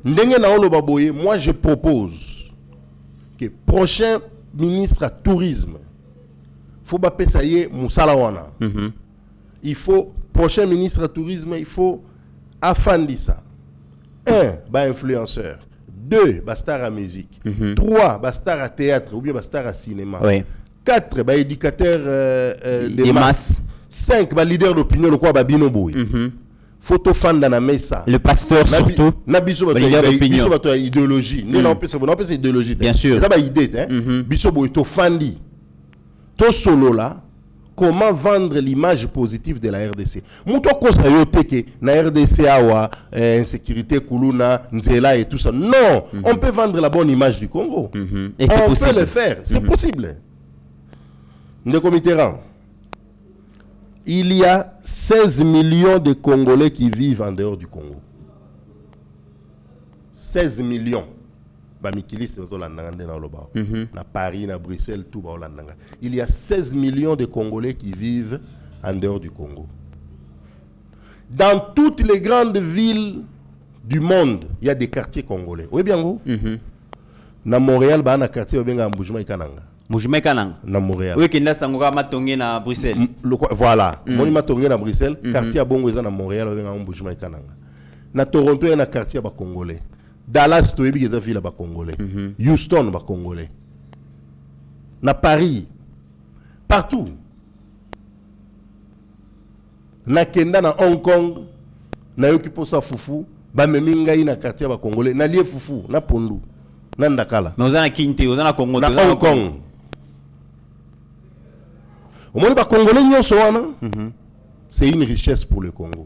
Moi, je propose que prochain ministre à tourisme, faut pas payer Moussalawana. Il faut, prochain ministre à tourisme, il faut Afandissa. 1, bah influenceur. 2, bah star à musique. 3, bah star à théâtre ou bien bah star à cinéma. 4, bah éducateur des masses. 5, bah leader d'opinion, le quoi bah binoboui. Photo fan dans la mesa. Le pasteur surtout. Nabiso bah idéologie. Non, on peut idéologie. Bien sûr. C'est pas idée, hein. Biso boy to fandi. To solo là. Comment vendre l'image positive de la RDC? Mouto conseille que na RDC awa insécurité kuluna nzela et tout ça. Non, on peut vendre la bonne image du Congo. Et on peut le faire, c'est possible. Ndeko Mitterrand, il y a 16 millions de Congolais qui vivent en dehors du Congo. 16 millions. Na Paris, na Bruxelles, tout. Il y a 16 millions de Congolais qui vivent en dehors du Congo. Dans toutes les grandes villes du monde, il y a des quartiers congolais. Oui, bien, vous? Na Montréal, il y a un quartier qui est Mbujima Ikananga. Mbujima Ikananga? Na Montréal. Oui, qui est Matongé na Bruxelles. Voilà. Moni Matongé na Bruxelles, quartier à Bongo est na Montréal, il y a Mbujima Ikananga. Na Toronto, il y a un quartier congolais. Dallas, tu es une ville congolais. Houston, congolais. Na Paris, partout. Na Kenda, na Hong Kong, na Yokiposa Fufu, ba meminga na quartier congolais, na Lie Fufu, na Pondu, na Ndakala. Mais vous avez Kinte, vous avez Congo, na Hong Kong. Au moins, les Congolais, c'est une richesse pour le Congo.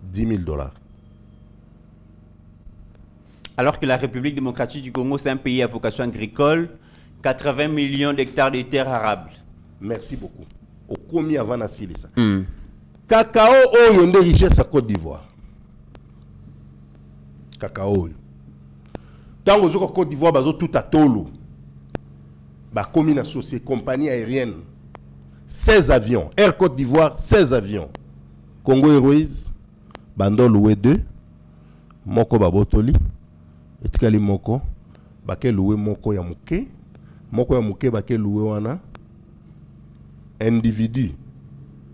10 000 $. Alors que la République démocratique du Congo, c'est un pays à vocation agricole, 80 millions d'hectares de terres arables. Merci beaucoup. Au combien avant Nassili ça? Cacao, oh, y a une richesse à Côte d'Ivoire. Cacao. Tant que vous Côte d'Ivoire, bazo tout à Tolo. Bah, commune associée, compagnie aérienne. 16 avions. Air Côte d'Ivoire, 16 avions. Congo Airways, Bando loué 2. Moko babotoli. Etikali moko. Bake loué moko ya muke. Moko ya muke bake loué wana. Individu.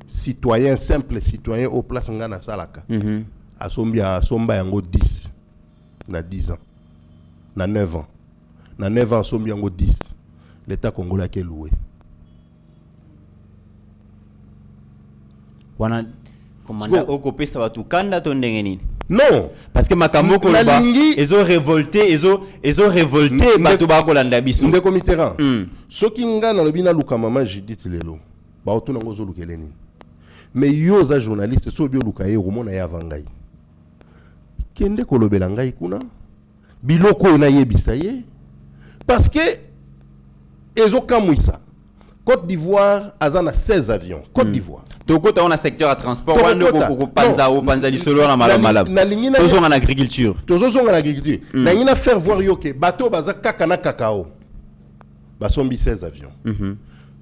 Citoyen, simple citoyen au place ngana salaka. Asomba yango 10. Na 10 ans. Na 9 ans. Na 9 ans, asomba yango 10. L'État congolais a loué. Wana commandant okopé ça va tout kanda ton ndengeni. Non, parce que makambo ko ba ils ont révolté bato ba ko landa biso. Ndeko Mitterrand. Soki nga na lobina luka mama Judith lelo. Ba otuna ngozo lukeleni. Mais yo za journaliste so bio luka ye romona ya vangai. Kende ko lobela ngai kuna. Biloko na yebisa ye. Parce que Ezo Kamouissa, Côte d'Ivoire, Azana 16 avions. Côte d'Ivoire. Toko on a secteur à transport, panza li solo na malam. Tozo en agriculture. Tozo en agriculture. Na ngina faire voir yoke bateau baza kakana cacao. Basombi 16 avions.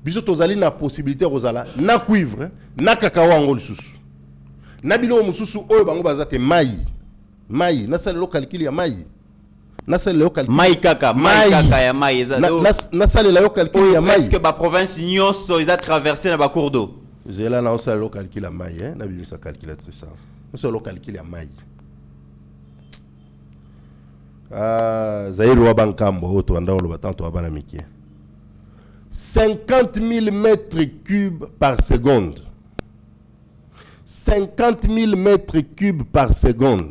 Biso tozali na possibilité rozala na cuivre, na cacao angol susu. Na bilo mususu oyo bango baza te mai. Mai, na sala lo calcul ya mai. Mai kaka ya mai na sale la yo calcul ya mai est-ce que ba province nyonso ils a traversé na ba cours d'eau j'ai là na sale lo calcul ya mai na bibi sa calculatrice ça na lo calcul ya mai zaïro wa bankambo oto anda lo batanto abana miki 50 000 mètres cubes par seconde 50 000 mètres cubes par seconde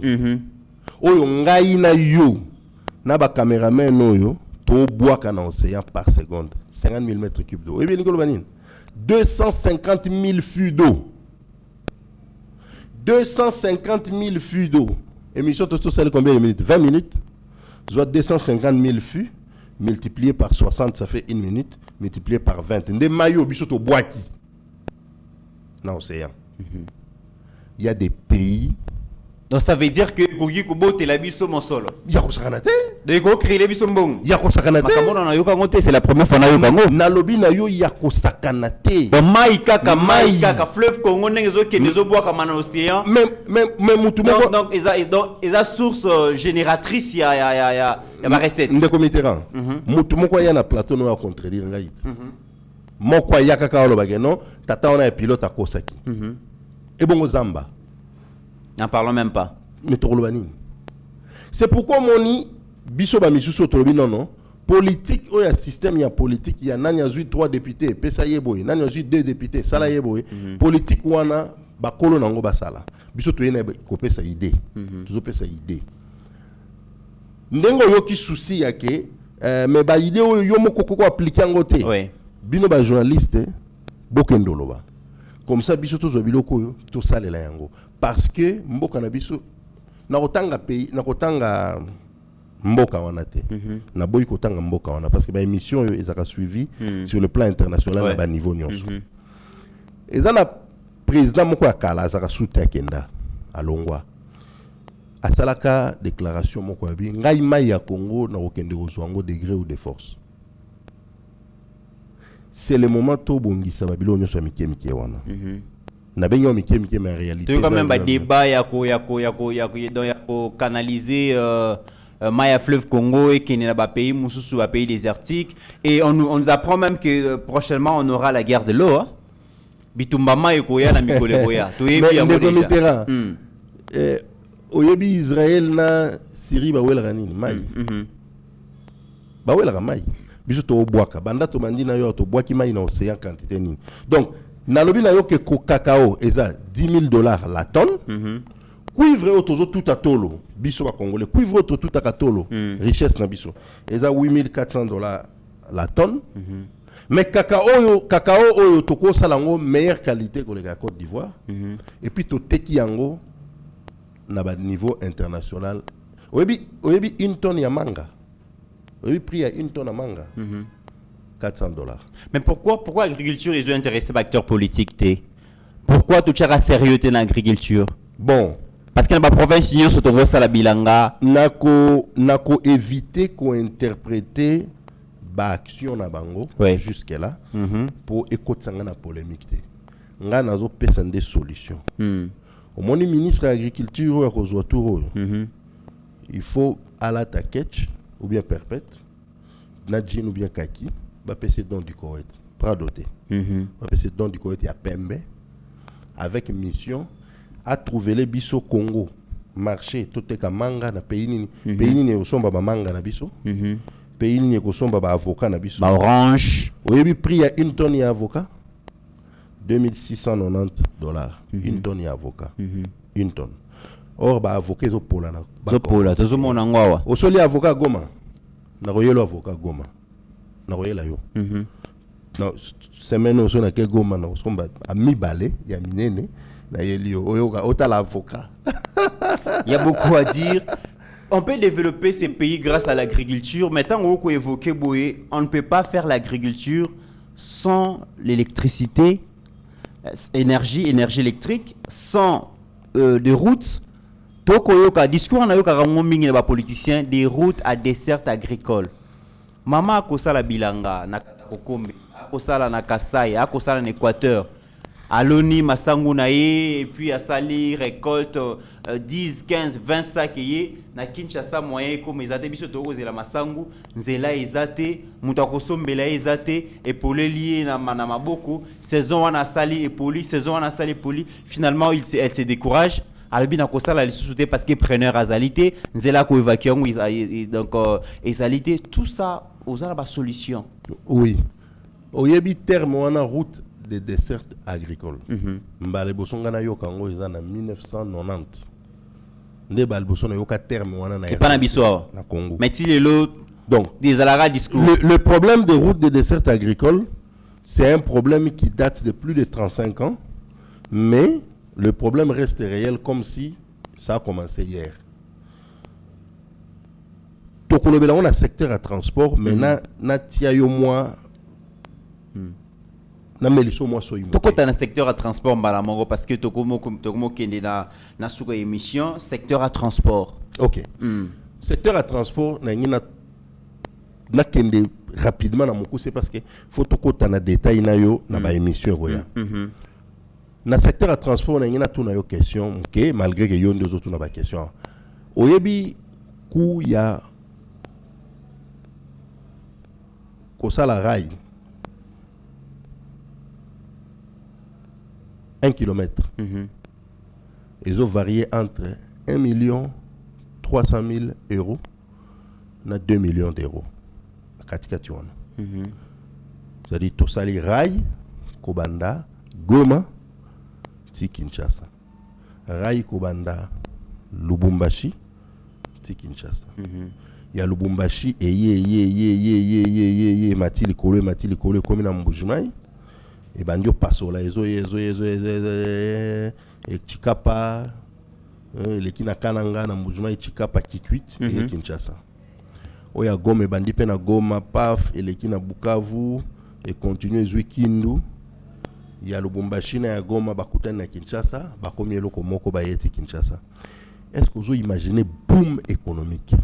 oyo ngai na yo na ba caméraman oyo to boaka na océan par seconde 50 000 mètres cubes d'eau. Et bien 250 000 fûts d'eau. 250 000 fûts d'eau. Émission tout ça combien de minutes? 20 minutes. Soit 250 000 fûts multiplié par 60 ça fait 1 minute multiplié par 20. Des maillots biso to boaki na océan. Il y a des pays. Donc ça veut dire que Kogi Kobo te la biso mon solo. Yako sakanate. De ko créer les biso mbong. Yako sakanate. Makambo na yoka ngote c'est la première fois na yoka ngo. Na lobi na yo yako sakanate. Donc mai kaka fleuve Congo ngezo ke nezo boaka mana océan. Mais mutu moko. Donc ils a source génératrice ya ba recette. Ndeko Mitterrand. Mutu moko ya na plateau no ya contredire ngai. Moko ya kaka lo bageno tata ona pilote akosaki. Et bongo zamba. N'en parlons même pas. C'est pourquoi moni biso ba misusu tolobi non politique ou ya système ya politique ya nani azui 3 députés pesa yeboy nani azui 2 députés sala yeboy politique wana ba kolo nango basala biso to yena ko pesa idée tuzo pesa idée ndengo yoki souci yake mais ba idée yo moko ko appliquer ngote bino ba journaliste bokendolo ba comme ça biso to zo biloko yo to salela yango parce que mboka na biso na kotanga pays na kotanga mboka wana te na boyi kotanga mboka wana parce que ba émission yo ezaka suivi sur le plan international na ba niveau nyonso ezana président moko akala azaka soutien kenda alongwa asalaka déclaration moko abi ngai mai ya Congo na kokende kozwango degré ou de force. C'est le moment to bongisa ba bilo nyonso mike wana. Na benyo mike mais en réalité tu quand même ba débat ya ko canaliser Maya Fleuve Congo et qui n'est pas pays mususu ba pays désertique et on nous apprend même que prochainement on aura la guerre de l'eau hein. Bitumba mai ko ya na mikole ko ya to yebi ya déjà oyebi Israël na Syrie ba wela nini mai ba wela mai biso to boaka banda to mandina yo to boaki mai na océan quantité nini donc na lobi na yo ke cacao eza $10,000 la tonne cuivre otozo tout à tolo biso ba congolais cuivre oto tout à katolo richesse na biso eza $8,400 la tonne mais cacao oyo to ko salango meilleure qualité que la Côte d'Ivoire et puis to teki yango na niveau international. Oyebi une tonne ya manga. Oyebi prix à une tonne à manga. $400. Mais pourquoi l'agriculture est intéressée par acteurs politiques? Pourquoi tout ça sérieux dans l'agriculture? Bon. Parce que dans la province, il y a la bilanga. Nako éviter qu'on interpréter l'action na bango jusque là pour écouter la polémique. Nga nazo pesa des solutions. Au moins le ministre de l'agriculture il faut à la taquetch ou bien perpète, nadjin ou bien kaki, va passer dans du Koweït, pradoté. Va passer dans du Koweït à Pembe avec mission à trouver les biso Congo marché tout est manga na pays ni au somba ba manga na biso pays ni au somba ba avocat na biso ba orange oyebi prix ya une tonne ya avocat $2690 une tonne ya avocat une tonne or ba avocat zo pola na zo pola to zo mona ngwawa o soli avocat Goma na royelo avocat Goma na royela yo na semaine o so na ke Goma na somba a mibale ya minene. Il y a beaucoup à dire. On peut développer ces pays grâce à l'agriculture, mais tant qu'on évoque Boé, on ne peut pas faire l'agriculture sans l'électricité, énergie électrique, sans des routes. Tokoyoka discours on a eu des politiciens des routes à dessert agricole. Mama akosala bilanga na Kokombe, akosala na Kasai, akosala na Équateur. Aloni masangu na ye et puis asali récolte 10 15 20 sacs ye na Kinshasa moyen comme ezate biso tokozela masangu nzela ezate mutu akosombela ezate epole lié na maboko saison wana asali epoli saison wana asali epoli finalement elle se décourage alobi na kosala lisusu te parce que preneur azalité nzela ko évacuer donc ezalité tout ça ozala ba solution. Oui oyebi terme wana route des desserts agricoles. Mbale bosonga na yo kango eza na 1990. Nde bal bosona yo ka terme wana na. C'est pas na biso na Congo. Mais si l'autre donc des alara discours. Le problème des routes des desserts agricoles, c'est un problème qui date de plus de 35 ans, mais le problème reste réel comme si ça a commencé hier. Tokolobela on a secteur à transport, mais na tia yo moi Pourquoi tu as un secteur à transport parce que tu as un émission secteur à transport. Ok. Secteur à transport, na kende rapidement na moko c'est parce que faut to kota na détail na yo na ba émission roya. Na secteur à transport na tout na yo question, OK, malgré que yo deux autres na ba question. Oyebi ku ya ko sala rail 1 kilomètre. Ils ont varié entre 1 300 000 euros et 2 millions d'euros. C'est-à-dire tout ça, les rails, Kobanda, Goma, ti Kinshasa. Rail Kobanda, Lubumbashi, ti Kinshasa. Il y a Lubumbashi et Matili Kolo, comme dans Mbujimai. Et bandio passo la et Chikapa les kina kananga na Mbujima et Chikapa Kikwit et Kinshasa. Oya Goma bandi pe na Goma paf et les kina Bukavu et continue zui Kindu. Il y a Lubumbashi na Goma bakutana na Kinshasa, bakomi eloko moko bayeti Kinshasa. Est-ce que vous imaginez boom économique?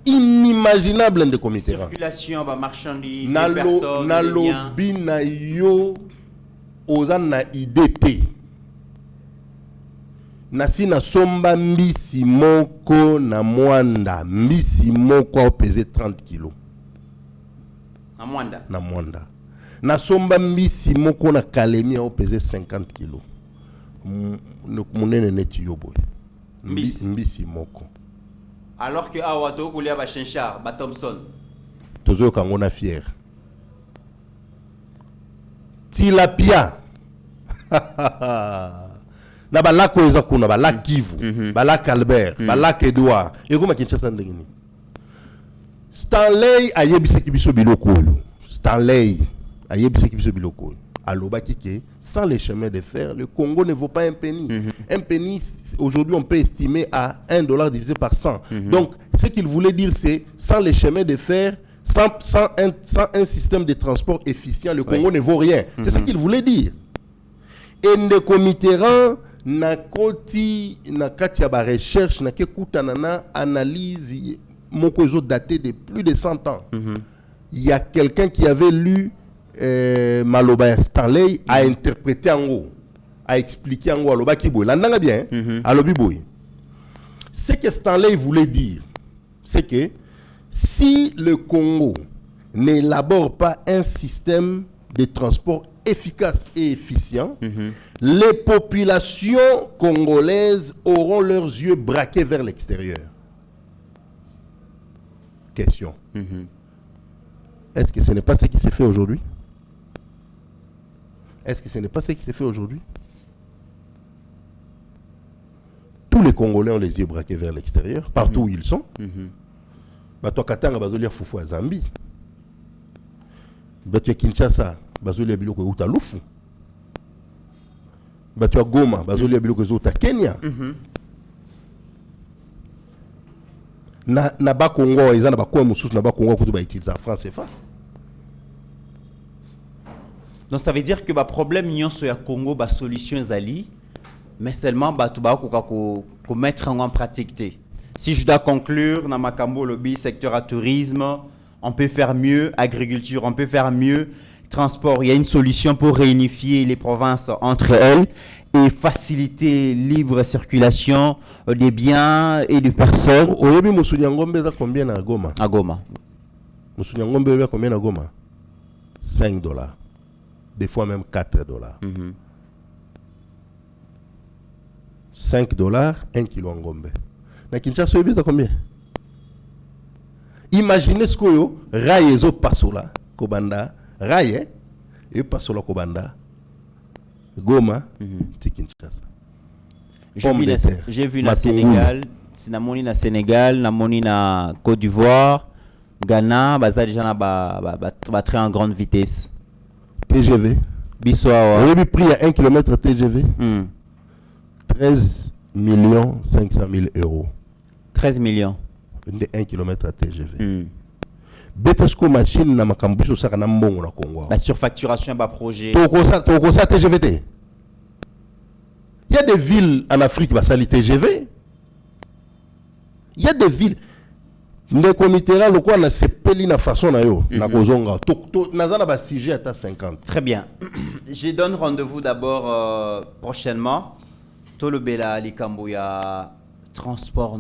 Inimaginable de comité. Circulation, marchandises, personnes, nalobi na yo ozana IDT. Nasi na somba mbisi moko na mwanda. Mbisi moko a pesé 30 kilos. Na mwanda. Na mwanda. Na somba mbisi moko na kalemi a pesé 50 kilos. Munene neti yobo. Mbisi moko. Alors que Awato Koulia ba Chenchard, ba Thompson. Tozo kangona fier. Tilapia. Na ba lac Oza kuna ba lac Kivu, ba lac Albert, ba lac Edouard. Et comment Kinshasa ndengini? Stanley ayebise kibiso biloko yo. Stanley ayebise kibiso biloko yo. à l'Obakike, sans les chemins de fer, le Congo ne vaut pas un penny. Un penny, aujourd'hui, on peut estimer à $1 divisé par 100. Donc, ce qu'il voulait dire, c'est sans les chemins de fer, sans un système de transport efficient, le Congo ne vaut rien. C'est ce qu'il voulait dire. Et Ndeko Mitterrand, na kati ya ba recherche, na kekuta na analyse, moko ezo daté de plus de 100 ans. Il y a quelqu'un qui avait lu Maloba Stanley a interprété en haut, a expliqué en haut à Loba Kiboy. L'andanga bien, à Lobiboy. Ce que Stanley voulait dire, c'est que si le Congo n'élabore pas un système de transport efficace et efficient, les populations congolaises auront leurs yeux braqués vers l'extérieur. Question. Est-ce que ce n'est pas ce qui s'est fait aujourd'hui? Est-ce que ce n'est pas ce qui s'est fait aujourd'hui? Tous les Congolais ont les yeux braqués vers l'extérieur, partout où ils sont. Bato Katanga bazolia fufu à Zambie. Bato Kinshasa bazolia biloko uta lufu. Bato Goma bazolia biloko uta Kenya. Na ba Congo ils na ba ko mususu na ba Congo ko ba utiliser en France CFA. Donc ça veut dire que le problème nyonso ya Congo ba solution ezali mais seulement batu ba ko mettre en pratique. Si je dois conclure dans makambo lobby secteur à tourisme, on peut faire mieux agriculture, on peut faire mieux transport, il y a une solution pour réunifier les provinces entre elles et faciliter libre circulation des biens et des personnes. Oyebi Musunyangombe za combien à Goma? À Goma. Musunyangombe za combien à Goma? $5. Des fois même $4. $5, 1 kilo en Gombe. Na Kinshasa, vous combien? Imaginez ce que vous avez fait pasola, Kobanda, raye, et pasola Kobanda, Goma, c'est Kinshasa. J'ai vu na Sénégal, namoni na Sénégal, namoni na Côte d'Ivoire, Ghana, baza déjà na ba train en grande vitesse. TGV. Bissoa. Vous avez pris à 1 km TGV? 13 500 000 euros. 13 millions. De 1 km à TGV. Betesco machine na makambuso saka na mbongo na Congo. La surfacturation ba projet. Toko ça TGVT. Il y a des villes en Afrique qui sali TGV. Il y a des villes Ndeko Mitterrand le quoi na sepeli na façon na yo na kozonga to nazana ba sujet à 50. Très bien. Je donne rendez-vous d'abord prochainement. Tolobela likambo ya transport.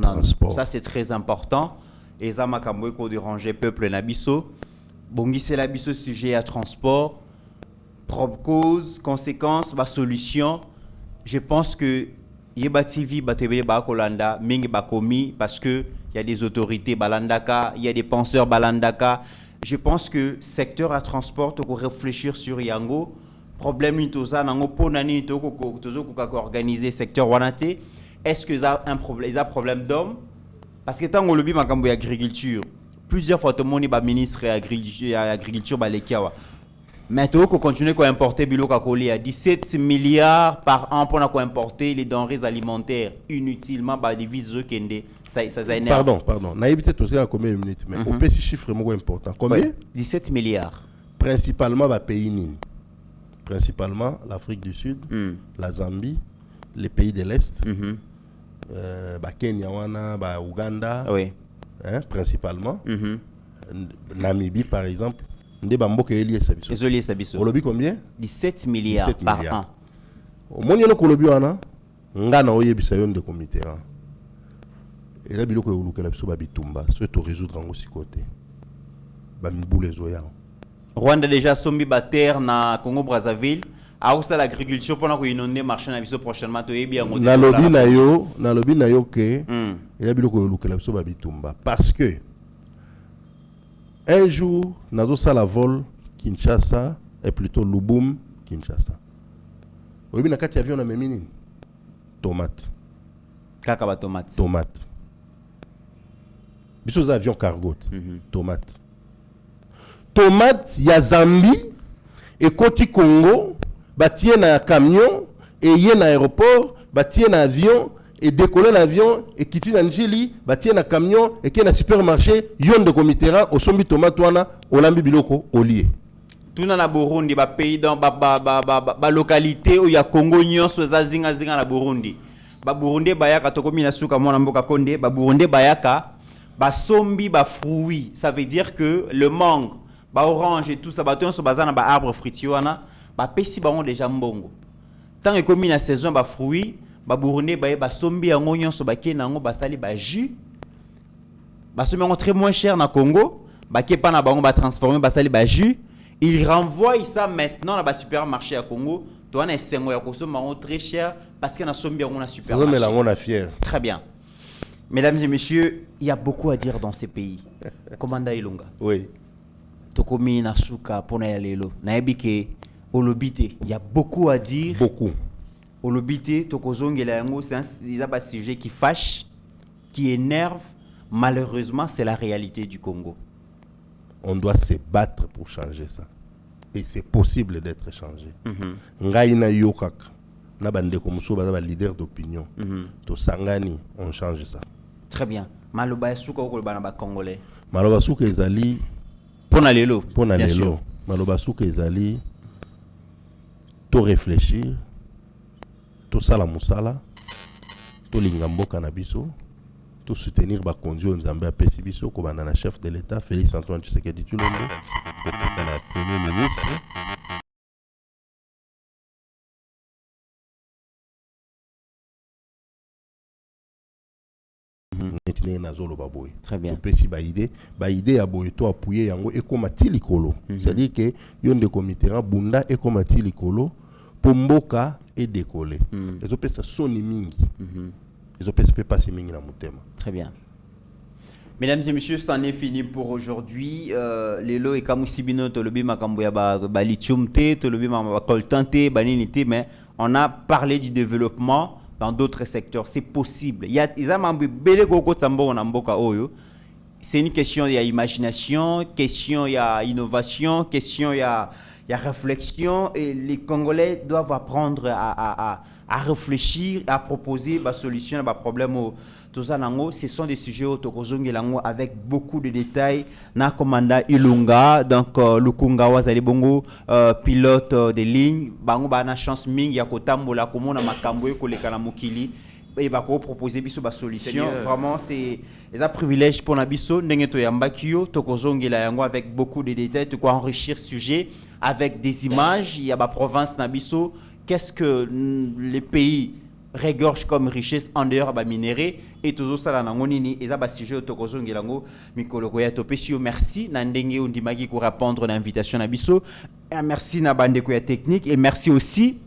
Ça c'est très important. Et ça m'a kambo ko déranger peuple na biso. Bongisi la biso sujet à transport. Propre cause, conséquences, ba solution. Je pense que Yeba TV batebe ba kolanda mingi ba komi parce que il y a des autorités balandaka, il y a des penseurs balandaka. Je pense que secteur à transport to réfléchir sur yango. Problème intoza nango ponani to ko organiser secteur wanate. Est-ce que ça un problème, ils a problème d'homme parce que tant on lobby makambo agriculture. Plusieurs fois tout monde ba ministre agriculture ba lekiawa. Mais tu peux continuer à importer à 17 milliards par an pour importer les denrées alimentaires inutilement par des vises ça énerve. Pardon. Naïbité tout ça combien de minutes mais au petit chiffre important. Combien? 17 milliards. Principalement les pays nini. Principalement l'Afrique du Sud, la Zambie, les pays de l'Est, Kenya, Ouganda, oui. Principalement. Namibie par exemple. Désolé, Sabiso. Olobi combien? 17 milliards par an. Au moins, il y a Kolobi wana, ngana oyebisa yon de comité. Et là, biloko yoluka la biso babitumba, souhaite résoudre en aussi côté. Bamboule zoya. Rwanda déjà sombi bater na Congo Brazzaville. A aussi l'agriculture pendant qu'on inonde marché na biso prochainement to yebi en na lobi na yo ke. Et là, biloko yoluka la biso babitumba parce que un jour, nous avons vol Kinshasa et plutôt Lubum Kinshasa. Vous avez un avion na memini tomate. Kakaba tomate. Tomate. Biso avion cargo tomate. Tomate ya Zambie et Côte Congo batie na camion et yé na aéroport, batie na avion et décoller l'avion et quitter na njili, batie na camion et qui na supermarché, yon de komitera au sombi tomate wana, olambi biloko olie. Tout na Burundi, ba pays dans ba localité où il y a Congo nyonso za zinga na Burundi. Ba Burundi bayaka tokomi na suka mwana mboka konde, ba Burundi bayaka ba sombi ba fruits. Ça veut dire que le mangue, ba orange et tout ça ba tonso bazana ba arbre fruitier wana, ba pesi ba on déjà mbongo. Tant que komi na saison ba fruits, ba Burundi ba sombi yango nyonso ba ke nango ba sali ba jus. Ba sombi yango très moins cher na Congo, ba ke pa na bango ba transformer ba sali ba jus. Il renvoie ça maintenant dans le supermarché à Congo. Tu as un sengo ya kosoma très cher parce qu'il y a un sombi on a supermarché. Très bien. Mesdames et messieurs, il y a beaucoup à dire dans ces pays. Commanda Ilunga. Oui. Tokomi na suka pona ya lelo. Na ebike olobite, il y a beaucoup à dire. Beaucoup. Olobite tokozongela yango, c'est un sujet qui fâche, qui énerve. Malheureusement, c'est la réalité du Congo. On doit se battre pour changer ça. Et c'est possible d'être changé. Ngaïna yokak, na bande comme ça, ba leader d'opinion. To sangani, on change ça. Très bien. Maloba suka ko bana ba congolais. Maloba suka ezali pona lelo. Pona lelo. Maloba suka ezali to réfléchir, to sala musala, to lingamboka na biso. Tout soutenir ba conduire Nzambe apesi biso ko banana chef de l'État Félix Antoine Tshisekedi Tshilombo le premier ministre netine na zolo baboy. Très bien. Pesi ba idée ya boy to appuyer yango ekomati likolo. C'est-à-dire que yonde komitera bunda ekomati likolo pomboka et décoller. Ezo pesa soni mingi. Ils ont pas si mingi na mutema. Très bien. Mesdames et messieurs, c'en est fini pour aujourd'hui. Lelo et kamusibino tolobi makambo ya ba lithium te, tolobi ma coltan te, banini te, mais on a parlé du développement dans d'autres secteurs. C'est possible. Il y a mambo bele koko tsambo na mboka oyo. C'est une question, il y a imagination, question, il y a innovation, question, il y a réflexion, et les Congolais doivent apprendre à réfléchir, à proposer des solutions à des problèmes. Ce sont des sujets avec beaucoup de détails. Na commanda Ilunga, donc Lukunga Wazali Bongo, pilote de ligne, bango ba na chance mingi ya kotambola komona makambo ekoleka na mokili. Et bah proposer biso ba solution. Vraiment c'est un privilège pour Nabiso ndenge to yamba kyo to kozongela yango avec beaucoup de détails, to enrichir sujet avec des images. Il y a ba province Nabiso, qu'est-ce que les pays regorgent comme richesse en dehors ba minéraux et toujours ça na ngonini et ça ba sujet to kozongela ngo mikolo ko ya to pesio. Merci na ndenge ondimaki ko répondre à l'invitation Nabiso. Merci na bande ko ya technique et merci aussi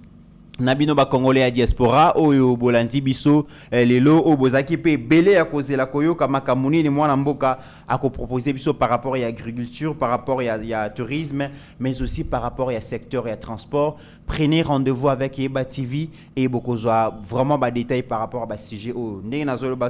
Nabino ba Congolais à diaspora oyo bolandi biso lelo o bozaki pe belé à cause la koyo kama kamuni ni mwana mboka à proposer biso par rapport à l'agriculture, par rapport à tourisme, mais aussi par rapport à secteur et à transport. Prenez rendez-vous avec Eba TV et beaucoup vraiment des détails par rapport à ce sujet.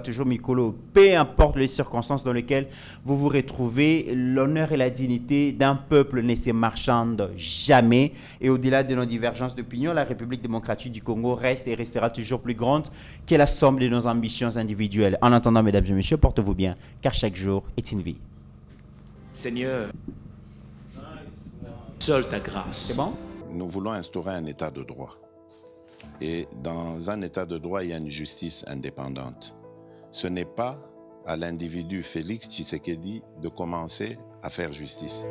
Toujours Mikolo, peu importe les circonstances dans lesquelles vous vous retrouvez, l'honneur et la dignité d'un peuple ne se marchandent jamais. Et au-delà de nos divergences d'opinion, la République démocratique du Congo reste et restera toujours plus grande que la somme de nos ambitions individuelles. En attendant, mesdames et messieurs, portez-vous bien, car chaque jour est une vie. Seigneur, seule ta grâce. C'est bon? Nous voulons instaurer un état de droit. Et dans un état de droit, il y a une justice indépendante. Ce n'est pas à l'individu Félix Tshisekedi de commencer à faire justice.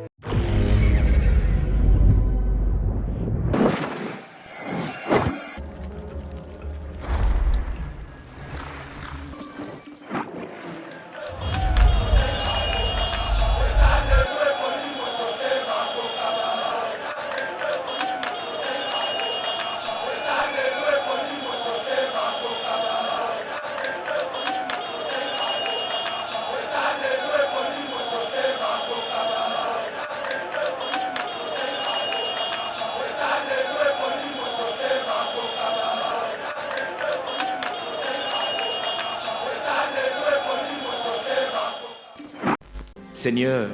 Seigneur,